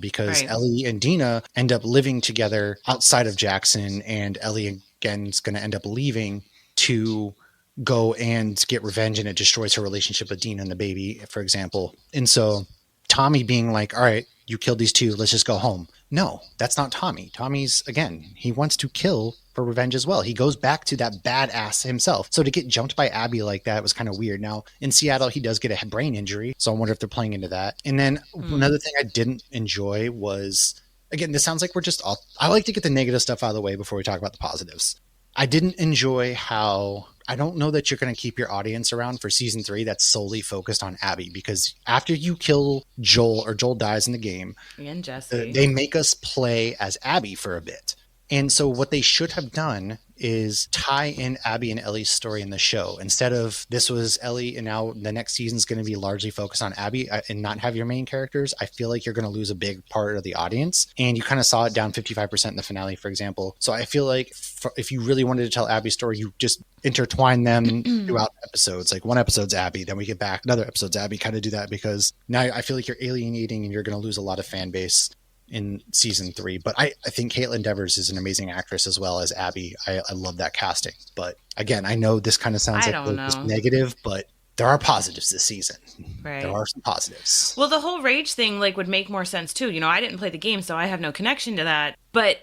Because Ellie and Dina end up living together outside of Jackson, and Ellie again is going to end up leaving to go and get revenge, and it destroys her relationship with Dina and the baby, for example. And so Tommy being like, all right, you killed these two, let's just go home. No, that's not Tommy. Tommy's, again, he wants to kill for revenge as well. He goes back to that badass himself. So to get jumped by Abby like that was kind of weird. Now, in Seattle, he does get a brain injury. So I wonder if they're playing into that. And then another thing I didn't enjoy was, again, this sounds like we're just all, I like to get the negative stuff out of the way before we talk about the positives. I didn't enjoy how, I don't know that you're going to keep your audience around for season 3 that's solely focused on Abby, because after you kill Joel, or Joel dies in the game, and Jesse, they make us play as Abby for a bit. And so what they should have done is tie in Abby and Ellie's story in the show. Instead of this was Ellie and now the next season is going to be largely focused on Abby and not have your main characters, I feel like you're going to lose a big part of the audience. And you kind of saw it down 55% in the finale, for example. So I feel like if you really wanted to tell Abby's story, you just intertwine them throughout episodes. Like one episode's Abby, then we get back, another episode's Abby, kind of do that, because now I feel like you're alienating and you're going to lose a lot of fan base in season 3. But I think Caitlin Devers is an amazing actress as well as Abby. I love that casting. But again, I know this kind of sounds just negative, but there are positives this season. Right. There are some positives. Well, the whole rage thing would make more sense too. I didn't play the game, so I have no connection to that. But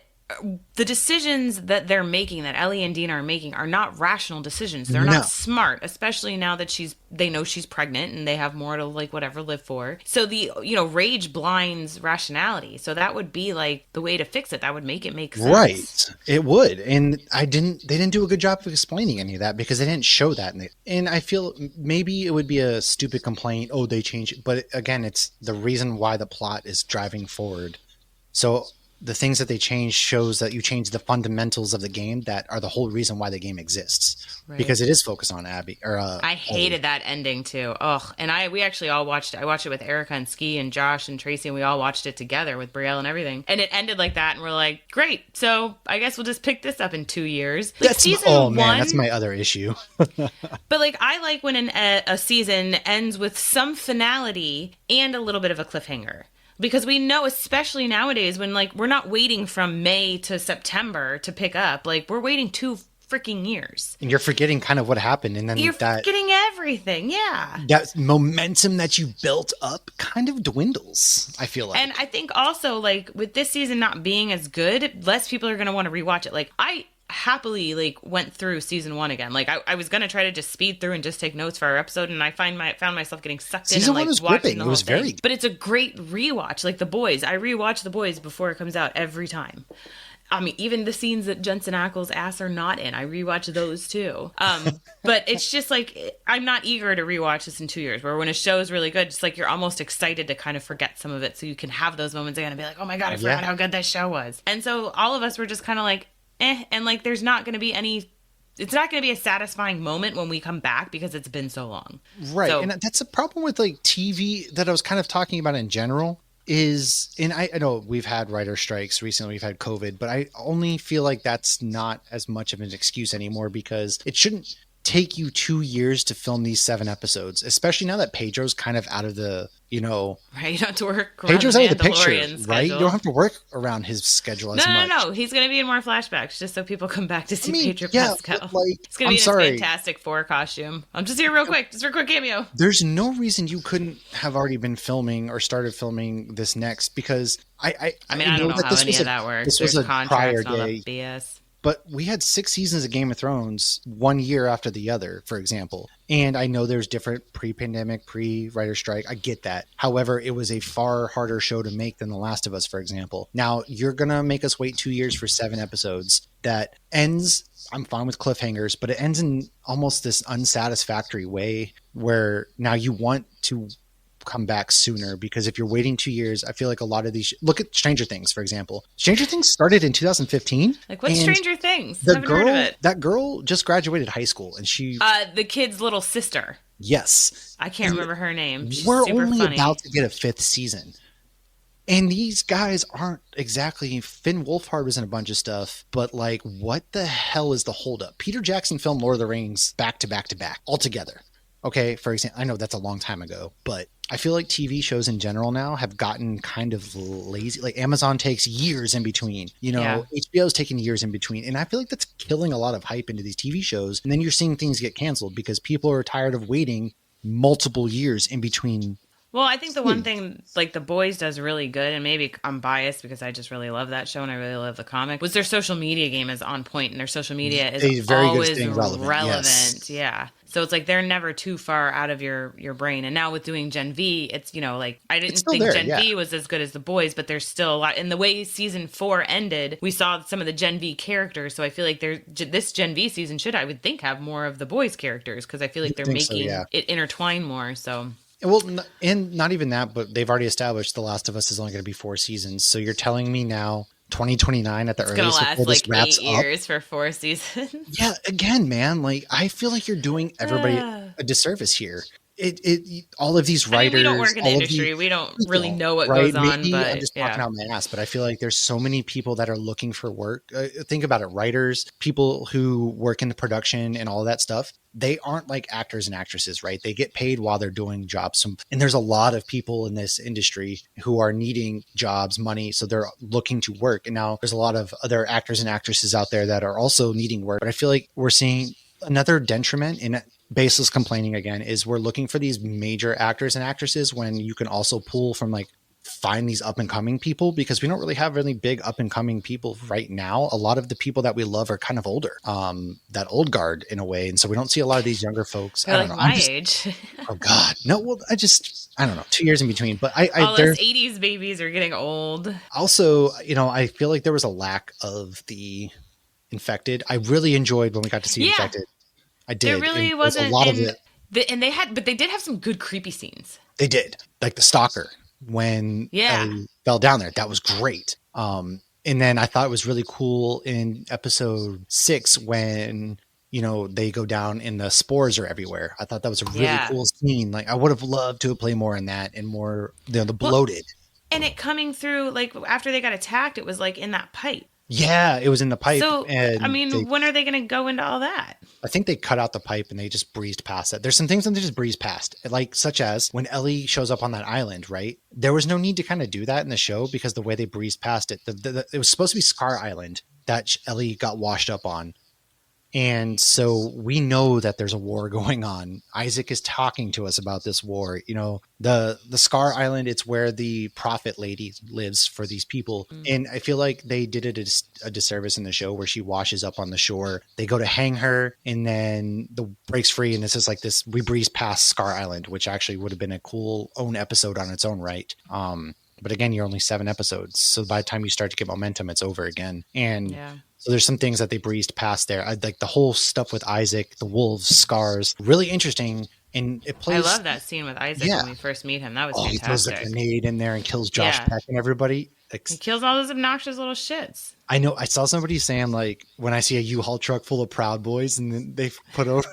the decisions that they're making, that Ellie and Dean are making, are not rational decisions. They're No. not smart, especially now that they know she's pregnant and they have more to like whatever live for. So the, rage blinds rationality. So that would be like the way to fix it. That would make it make sense. Right. It would. And they didn't do a good job of explaining any of that because they didn't show that. And I feel maybe it would be a stupid complaint. Oh, they changed it. But again, it's the reason why the plot is driving forward. So the things that they change shows that you change the fundamentals of the game that are the whole reason why the game exists. Right. Because it is focused on Abby. I hated that ending too. Ugh. And we actually all watched it. I watched it with Erica and Ski and Josh and Tracy, and we all watched it together with Brielle and everything. And it ended like that, and we're like, great. So I guess we'll just pick this up in 2 years. Like, that's my other issue. But like, I like when a season ends with some finality and a little bit of a cliffhanger. Because we know, especially nowadays, when like we're not waiting from May to September to pick up, like we're waiting 2 freaking years. And you're forgetting kind of what happened, and then you're forgetting everything. Yeah, that momentum that you built up kind of dwindles, I feel like. And I think also like with this season not being as good, less people are going to want to rewatch it. Like I happily like went through season 1 again. Like I was gonna try to just speed through and just take notes for our episode, and I found myself getting sucked in and like watching the whole thing. But it's a great rewatch. Like The Boys, I rewatch The Boys before it comes out every time. I mean, even the scenes that Jensen Ackles' ass are not in, I rewatch those too. But it's just like, I'm not eager to rewatch this in 2 years, where when a show is really good, it's like you're almost excited to kind of forget some of it so you can have those moments again and be like, oh my God, I forgot how good that show was. And so all of us were just kind of like, and like there's not going to be it's not going to be a satisfying moment when we come back because it's been so long. Right. And that's a problem with like TV that I was kind of talking about in general is, and I know we've had writer strikes recently, we've had COVID, but I only feel like that's not as much of an excuse anymore because it shouldn't take you 2 years to film these 7 episodes, especially now that Pedro's kind of out of the, right, you don't have to work around Pedro's out of the picture, schedule. right? You don't have to work around his schedule as much. No, he's going to be in more flashbacks just so people come back to see Pedro Pascal. Like, it's going to be in his Fantastic Four costume. I'm just here real quick, just for a quick cameo. There's no reason you couldn't have already been filming or started filming this next because I don't know how any of that works. This was a prior and all day. That BS. But we had 6 seasons of Game of Thrones 1 year after the other, for example. And I know there's different pre-pandemic, pre-writer strike. I get that. However, it was a far harder show to make than The Last of Us, for example. Now, you're going to make us wait 2 years for 7 episodes that ends, I'm fine with cliffhangers, but it ends in almost this unsatisfactory way where now you want to come back sooner, because if you're waiting 2 years, I feel like a lot of these look at Stranger Things, for example. Stranger Things started in 2015. Like, what's Stranger Things? I haven't heard of it. That girl just graduated high school, and she the kid's little sister. Yes, I can't remember her name. She's we're super only funny. about to get a 5th season, and these guys aren't exactly. Finn Wolfhard was in a bunch of stuff, but like, what the hell is the holdup? Peter Jackson filmed Lord of the Rings back to back to back all together. Okay, for example, I know that's a long time ago, but I feel like TV shows in general now have gotten kind of lazy. Like Amazon takes years in between, HBO's taking years in between. And I feel like that's killing a lot of hype into these TV shows. And then you're seeing things get canceled because people are tired of waiting multiple years in between. Well, I think the one thing like The Boys does really good, and maybe I'm biased because I just really love that show and I really love the comic, was their social media game is on point, and their social media is always relevant. Yes. Yeah. So it's like they're never too far out of your brain. And now with doing Gen V, it's, like I didn't think Gen V was as good as The Boys, but there's still a lot. And the way season 4 ended, we saw some of the Gen V characters. So I feel like this Gen V season should, I would think, have more of the Boys characters because I feel like they're making it intertwine more. So. Well, and not even that, but they've already established The Last of Us is only going to be 4 seasons. So you're telling me now 2029 at the earliest. It's going to last like 8 years for 4 seasons. Yeah, again, man, like I feel like you're doing everybody a disservice here. It all of these writers. We don't work in the industry. We don't really know what goes on. Maybe but I'm just talking out my ass, but I feel like there's so many people that are looking for work. Think about it: writers, people who work in the production and all that stuff. They aren't like actors and actresses, right? They get paid while they're doing jobs. And there's a lot of people in this industry who are needing jobs, money, so they're looking to work. And now there's a lot of other actors and actresses out there that are also needing work. But I feel like we're seeing another detriment in baseless complaining again is we're looking for these major actors and actresses when you can also pull from like find these up and coming people, because we don't really have really big up and coming people right now. A lot of the people that we love are kind of older, that old guard in a way. And so we don't see a lot of these younger folks. They're like my age. Oh God. No, well, I don't know, 2 years in between, but all those 80s babies are getting old. Also, I feel like there was a lack of the infected. I really enjoyed when we got to see infected. I did. There really wasn't a lot of it. But they did have some good creepy scenes. They did, like the stalker when Ellie fell down there. That was great. And then I thought it was really cool in episode 6 when they go down and the spores are everywhere. I thought that was a really cool scene. Like I would have loved to have played more in that and more the bloated. And it coming through, like after they got attacked, it was like in that pipe. Yeah, it was in the pipe. So, when are they going to go into all that? I think they cut out the pipe and they just breezed past it. There's some things that they just breezed past, like such as when Ellie shows up on that island, right? There was no need to kind of do that in the show because the way they breezed past it, it was supposed to be Scar Island that Ellie got washed up on. And so we know that there's a war going on. Isaac is talking to us about this war. The Scar Island, it's where the prophet lady lives for these people. And I feel like they did it a disservice in the show where she washes up on the shore. They go to hang her and then the breaks free. And this is like this, we breeze past Scar Island, which actually would have been a cool own episode on its own right. But again, you're only 7 episodes. So by the time you start to get momentum, it's over again. And so there's some things that they breezed past there. Like the whole stuff with Isaac, the wolves, scars, really interesting. And it plays. I love that scene with Isaac when we first meet him. That was fantastic. He throws a grenade in there and kills Josh Peck and everybody. He kills all those obnoxious little shits. I know. I saw somebody saying like, when I see a U-Haul truck full of Proud Boys, and then they put over.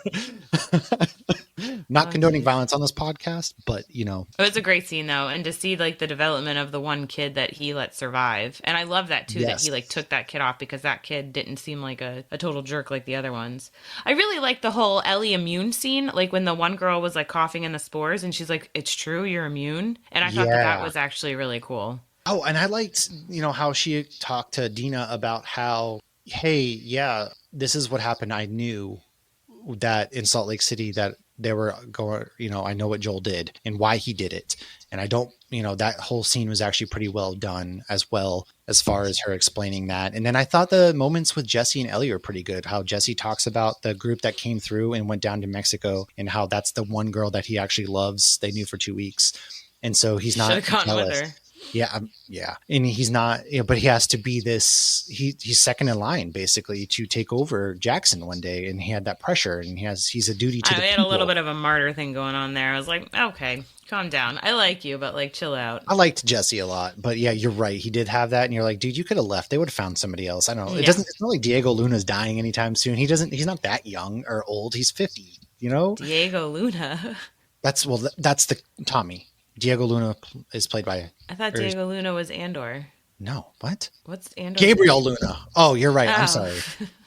Not condoning violence on this podcast, but it was a great scene though, and to see like the development of the one kid that he let survive, and I love that too, that he like took that kid off because that kid didn't seem like a total jerk like the other ones. I really like the whole Ellie immune scene, like when the one girl was like coughing in the spores, and she's like, "It's true, you're immune," and I thought that was actually really cool. Oh, and I liked how she talked to Dina about how, hey, this is what happened. I knew that in Salt Lake City that they were going, I know what Joel did and why he did it. And I don't, that whole scene was actually pretty well done as well, as far as her explaining that. And then I thought the moments with Jesse and Ellie were pretty good. How Jesse talks about the group that came through and went down to Mexico and how that's the one girl that he actually loves. They knew for 2 weeks. And so he's not jealous. With her. Yeah. And he's not, but he has to be this, he's second in line basically to take over Jackson one day. And he had that pressure and he's a duty to the people. Had a little bit of a martyr thing going on there. I was like, okay, calm down. I like you, but like chill out. I liked Jesse a lot, but yeah, you're right. He did have that. And you're like, dude, you could have left. They would have found somebody else. I don't know. It's not like Diego Luna's dying anytime soon. He's not that young or old. He's 50, Diego Luna. That's the Tommy. Diego Luna is played by... I thought Diego Luna was Andor. No, what? What's Andor? Gabriel Luna. Oh, you're right. I'm sorry.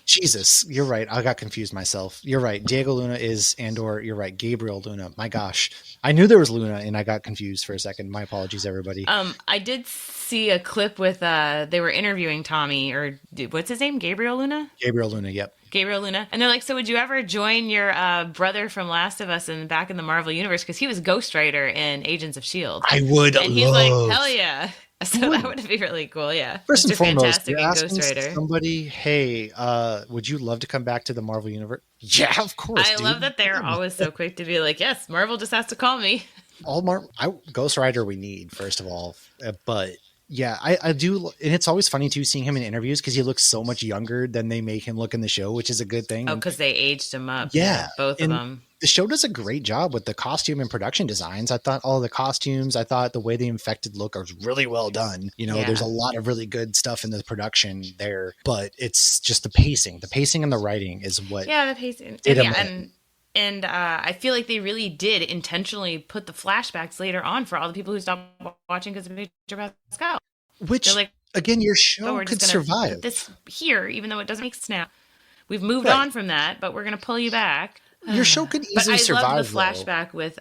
Jesus, you're right. I got confused myself. You're right. Diego Luna is Andor. You're right. Gabriel Luna. My gosh. I knew there was Luna and I got confused for a second. My apologies, everybody. I did see a clip with... they were interviewing Tommy, or what's his name? Gabriel Luna? Gabriel Luna, yep. Gabriel Luna. And they're like, so would you ever join your brother from Last of Us back in the Marvel Universe? Because he was Ghost Rider in Agents of S.H.I.E.L.D. I would And he's like, hell yeah. So that would be really cool, yeah. First and foremost, you're asking somebody, hey, would you love to come back to the Marvel Universe? Yeah, of course, I love that they're always so quick to be like, yes, Marvel just has to call me. Ghost Rider we need, first of all. But... yeah, I do. And it's always funny, too, seeing him in interviews because he looks so much younger than they make him look in the show, which is a good thing. Oh, because they aged him up. Yeah. Both of them. The show does a great job with the costume and production designs. I thought all the costumes, I thought the way the infected look was really well done. There's a lot of really good stuff in the production there, but it's just the pacing. The pacing and the writing is what. Yeah, the pacing. And I feel like they really did intentionally put the flashbacks later on for all the people who stopped watching because of Pedro Pascal. Which, like, again, your show could survive. Put this here, even though it doesn't make snap. We've moved on from that, but we're going to pull you back. Your show could easily survive. I love the flashback with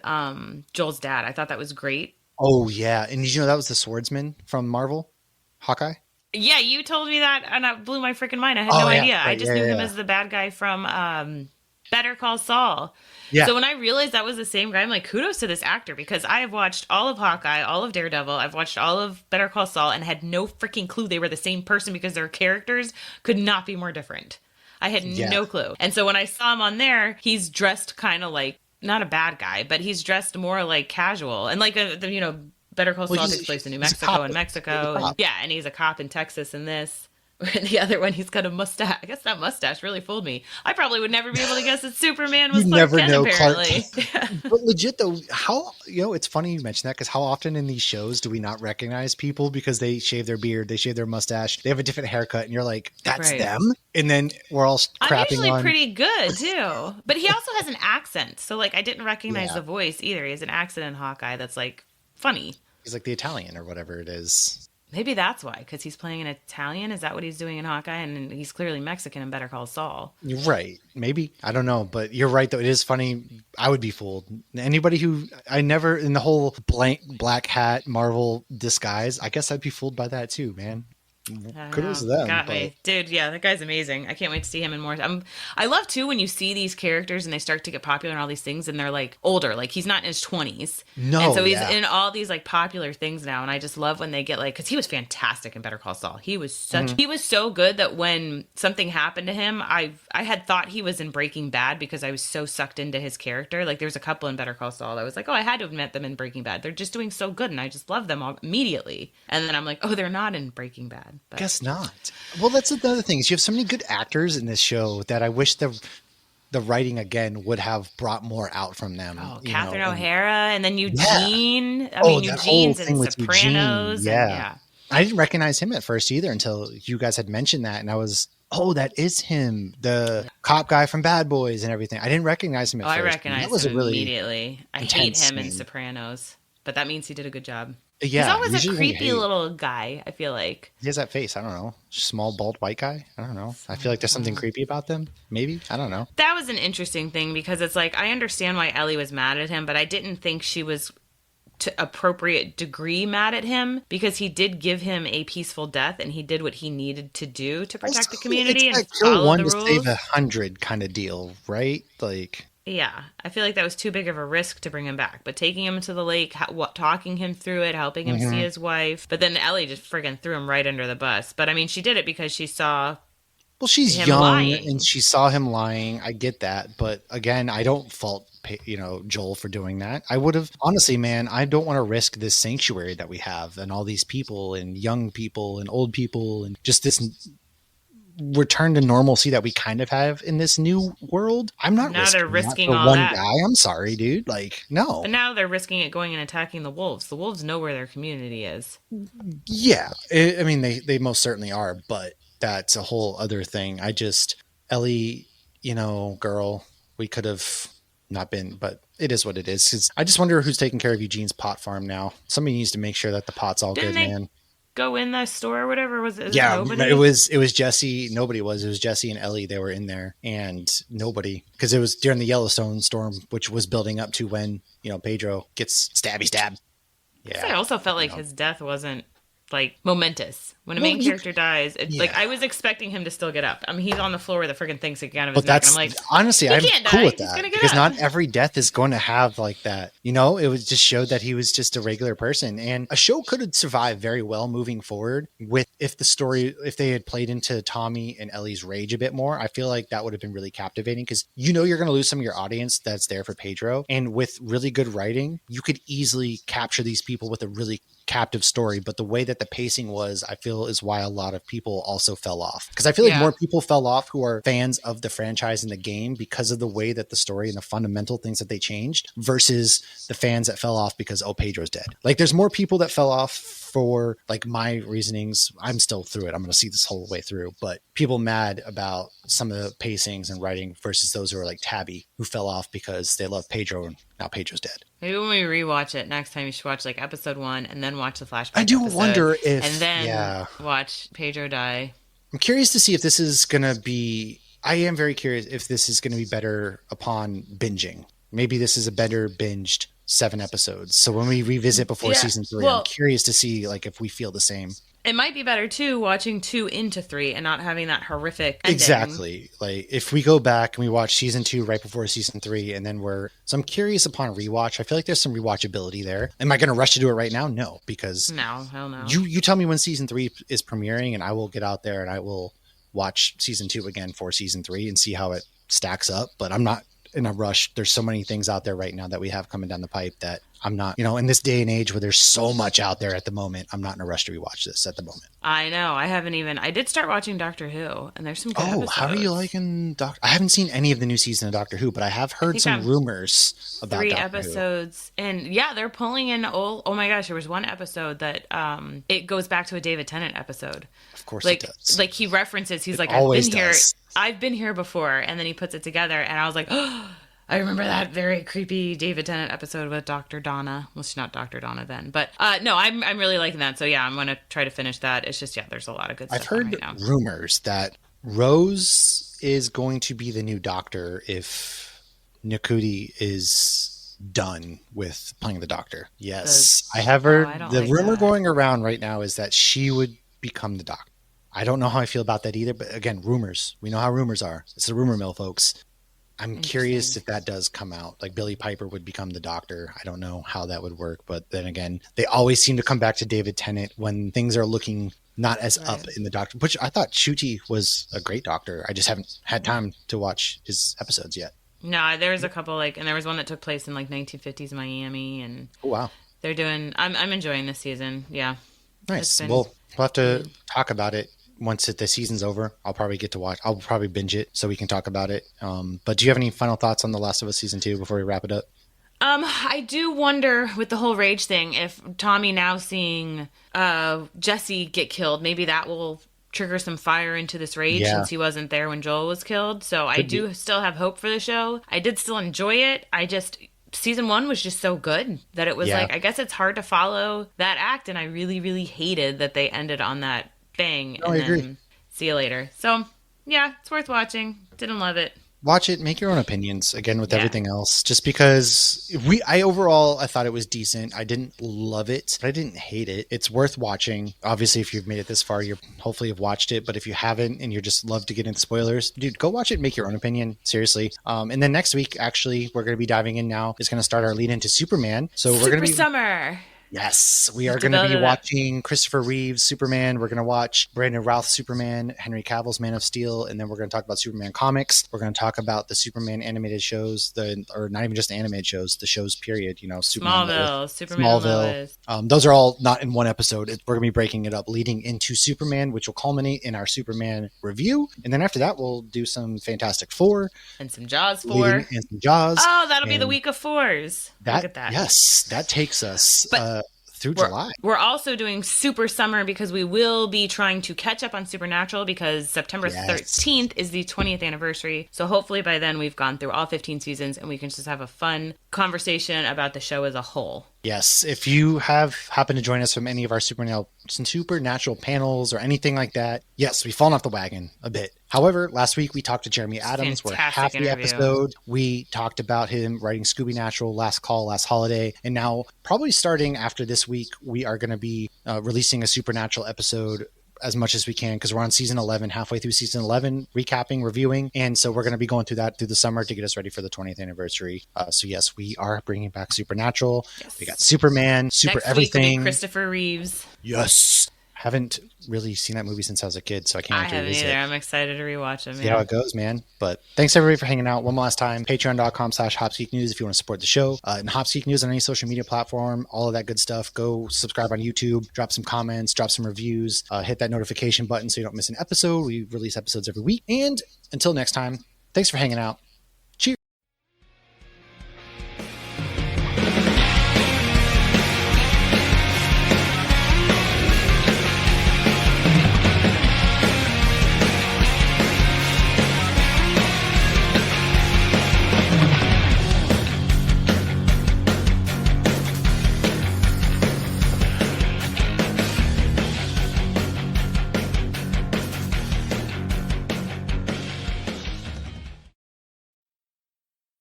Joel's dad. I thought that was great. Oh, yeah. And did you know that was the swordsman from Marvel? Hawkeye? Yeah, you told me that, and it blew my freaking mind. I had no idea. Right. I just knew him as the bad guy from Better Call Saul. Yeah. So when I realized that was the same guy, I'm like, kudos to this actor, because I have watched all of Hawkeye, all of Daredevil, I've watched all of Better Call Saul, and had no freaking clue they were the same person because their characters could not be more different. I had no clue. And so when I saw him on there, he's dressed kind of like, not a bad guy, but he's dressed more like casual. And like, Better Call Saul takes place in New Mexico and Mexico. And, yeah, and he's a cop in Texas in this. The other one, he's got a mustache. I guess that mustache really fooled me. I probably would never be able to guess that Superman was Clark Kent, apparently. But legit, though, it's funny you mention that, because how often in these shows do we not recognize people because they shave their beard, they shave their mustache, they have a different haircut, and you're like, that's them? And then we're all crapping on... I'm usually pretty good, too. But he also has an accent, so, like, I didn't recognize the voice either. He has an accent in Hawkeye that's, like, funny. He's like the Italian or whatever it is. Maybe that's why, because he's playing an Italian. Is that what he's doing in Hawkeye? And he's clearly Mexican in Better Call Saul. You're right. Maybe. I don't know. But you're right, though. It is funny. I would be fooled. Anybody who I never, in the whole black hat Marvel disguise, I guess I'd be fooled by that too, man. Kudos to them. Got me. Dude, yeah, that guy's amazing. I can't wait to see him in more. I love, too, when you see these characters and they start to get popular in all these things and they're, like, older. Like, he's not in his 20s. No, and so he's in all these, like, popular things now. And I just love when they get, like, because he was fantastic in Better Call Saul. He was he was so good that when something happened to him, I had thought he was in Breaking Bad because I was so sucked into his character. Like, there's a couple in Better Call Saul. I was like, oh, I had to have met them in Breaking Bad. They're just doing so good. And I just love them all immediately. And then I'm like, oh, they're not in Breaking Bad. But guess not. Well, that's another thing is you have so many good actors in this show that I wish the writing again would have brought more out from them. Oh, Catherine O'Hara, and then Eugene. Yeah. I mean, Eugene's in Sopranos. Yeah. I didn't recognize him at first either until you guys had mentioned that, and I was, oh, that is him, the cop guy from Bad Boys and everything. I didn't recognize him at first. I recognized him immediately. I hate him in Sopranos, but that means he did a good job. Yeah, he's always a creepy little guy, I feel like. He has that face. I don't know. Small, bald, white guy. I don't know. I feel like there's something creepy about them. Maybe. I don't know. That was an interesting thing because it's like, I understand why Ellie was mad at him, but I didn't think she was to appropriate degree mad at him because he did give him a peaceful death and he did what he needed to do to protect the community and follow the rules. Kill one to save 100 kind of deal, right? Like... Yeah, I feel like that was too big of a risk to bring him back. But taking him to the lake, talking him through it, helping him see his wife. But then Ellie just friggin' threw him right under the bus. But I mean, she did it because she saw she's him young lying. And she saw him lying. I get that. But again, I don't fault Joel for doing that. I would have, honestly, man, I don't want to risk this sanctuary that we have and all these people and young people and old people and just this return to normalcy that we kind of have in this new world. I'm not now they're risking all all one that. Guy. I'm sorry, dude. Like, no. But now they're risking it going and attacking the wolves. The wolves know where their community is. Yeah. I mean, they most certainly are, but that's a whole other thing. Ellie, girl, we could have not been, but it is what it is. I just wonder who's taking care of Eugene's pot farm now. Somebody needs to make sure that the pot's all good, man. Go in the store or whatever? It was Jesse. Nobody was. It was Jesse and Ellie. They were in there and nobody, because it was during the Yellowstone storm, which was building up to when, Pedro gets stabbed. Yeah. I also felt like his death wasn't like momentous. When a main character dies, like I was expecting him to still get up. I mean, he's on the floor with a friggin' thing sticking out of his neck. And I'm like, honestly, I'm cool with that because up. Not every death is going to have like that. It was just showed that he was just a regular person, and a show could have survived very well moving forward if they had played into Tommy and Ellie's rage a bit more. I feel like that would have been really captivating because you're going to lose some of your audience that's there for Pedro, and with really good writing, you could easily capture these people with a really captive story. But the way that the pacing was, I feel, is why a lot of people also fell off, because I feel like more people fell off who are fans of the franchise and the game because of the way that the story and the fundamental things that they changed versus the fans that fell off because Pedro's dead. Like, there's more people that fell off for like my reasonings. I'm still through it. I'm going to see this whole way through, but people mad about some of the pacings and writing versus those who are like Tabby, who fell off because they love Pedro and now Pedro's dead. Maybe when we rewatch it next time, you should watch like episode 1 and then watch the flashback. I do wonder if, and then watch Pedro die. I'm curious to see if this is going to be, I am very curious if this is going to be better upon binging. Maybe this is a better binged 7 episodes. So when we revisit before season 3, I'm curious to see like if we feel the same. It might be better too watching 2 into 3 and not having that horrific ending. Exactly. Like if we go back and we watch season 2 right before season 3, and then so I'm curious upon a rewatch. I feel like there's some rewatchability there. Am I going to rush to do it right now? No, because no, hell no. You tell me when season 3 is premiering, and I will get out there and I will watch season 2 again for season 3 and see how it stacks up. But I'm not in a rush. There's so many things out there right now that we have coming down the pipe that I'm not, in this day and age where there's so much out there at the moment, I'm not in a rush to rewatch this at the moment. I know. I did start watching Doctor Who, and there's some good episodes. How are you liking Doctor? I haven't seen any of the new season of Doctor Who, but I have heard some rumors about 3 Doctor episodes. Who. And yeah, they're pulling in oh my gosh, there was one episode that it goes back to a David Tennant episode. Of course it does. Like he references, he's like, I've been here before, and then he puts it together, and I was like, oh, I remember that very creepy David Tennant episode with Dr. Donna. Well, she's not Dr. Donna then. But no, I'm really liking that. So yeah, I'm going to try to finish that. It's just, there's a lot of good stuff. I've heard rumors that Rose is going to be the new Doctor if Ncuti is done with playing the Doctor. Yes. I have heard the rumor going around right now is that she would become the Doctor. I don't know how I feel about that either. But again, rumors. We know how rumors are. It's a rumor mill, folks. I'm curious if that does come out. Like Billie Piper would become the Doctor. I don't know how that would work. But then again, they always seem to come back to David Tennant when things are looking not as up in the Doctor. Which I thought Ncuti was a great Doctor. I just haven't had time to watch his episodes yet. No, there was a couple and there was one that took place in 1950s Miami. And oh, wow. They're doing, I'm enjoying this season. Yeah. Nice. We'll have to talk about it. Once the season's over, I'll probably get to watch. I'll probably binge it so we can talk about it. But do you have any final thoughts on The Last of Us season 2 before we wrap it up? I do wonder with the whole rage thing, if Tommy now seeing Jesse get killed, maybe that will trigger some fire into this rage since he wasn't there when Joel was killed. So I do still have hope for the show. I did still enjoy it. Season 1 was just so good that it was I guess it's hard to follow that act. And I really, really hated that they ended on that bang. No, I agree. See you later. So yeah, it's worth watching. Didn't love it. Watch it, make your own opinions again with everything else. Just because I thought it was decent. I didn't love it, but I didn't hate it. It's worth watching. Obviously, if you've made it this far, you hopefully have watched it. But if you haven't and you just love to get into spoilers, dude, go watch it and make your own opinion. Seriously. And then next week, actually, we're going to be diving in now. It's going to start our lead into Superman. So we're going to be summer. Yes, we are going to be watching Christopher Reeve's Superman. We're going to watch Brandon Routh's Superman, Henry Cavill's Man of Steel, and then we're going to talk about Superman comics. We're going to talk about the Superman animated shows, or not even just the animated shows, the shows period. Smallville, Superman, Lois. Those are all not in one episode. We're going to be breaking it up, leading into Superman, which will culminate in our Superman review, and then after that, we'll do some Fantastic Four and some Jaws 4 and some Jaws. Oh, that'll be the week of 4s. Look at that. Yes, that takes us. Through July. We're also doing Super Summer because we will be trying to catch up on Supernatural because September 13th is the 20th anniversary. So hopefully by then we've gone through all 15 seasons and we can just have a fun conversation about the show as a whole. Yes. If you have happened to join us from any of our Supernatural panels or anything like that, yes, we've fallen off the wagon a bit. However, last week we talked to Jeremy Adams. We're half the episode. We talked about him writing Scooby Natural, Last Call, Last Holiday. And now, probably starting after this week, we are going to be releasing a Supernatural episode as much as we can because we're on season 11, halfway through season 11, recapping, reviewing. And so we're going to be going through that through the summer to get us ready for the 20th anniversary. So yes, we are bringing back Supernatural. Yes. We got Superman, Next everything. Week will be Christopher Reeves. Yes. Haven't really seen that movie since I was a kid, so I can't wait to revisit. I haven't either. I'm excited to rewatch it. See how it goes, man. But thanks everybody for hanging out one last time. Patreon.com/HopsGeekNews if you want to support the show. And Hopsgeek News on any social media platform, all of that good stuff. Go subscribe on YouTube, drop some comments, drop some reviews, hit that notification button so you don't miss an episode. We release episodes every week. And until next time, thanks for hanging out.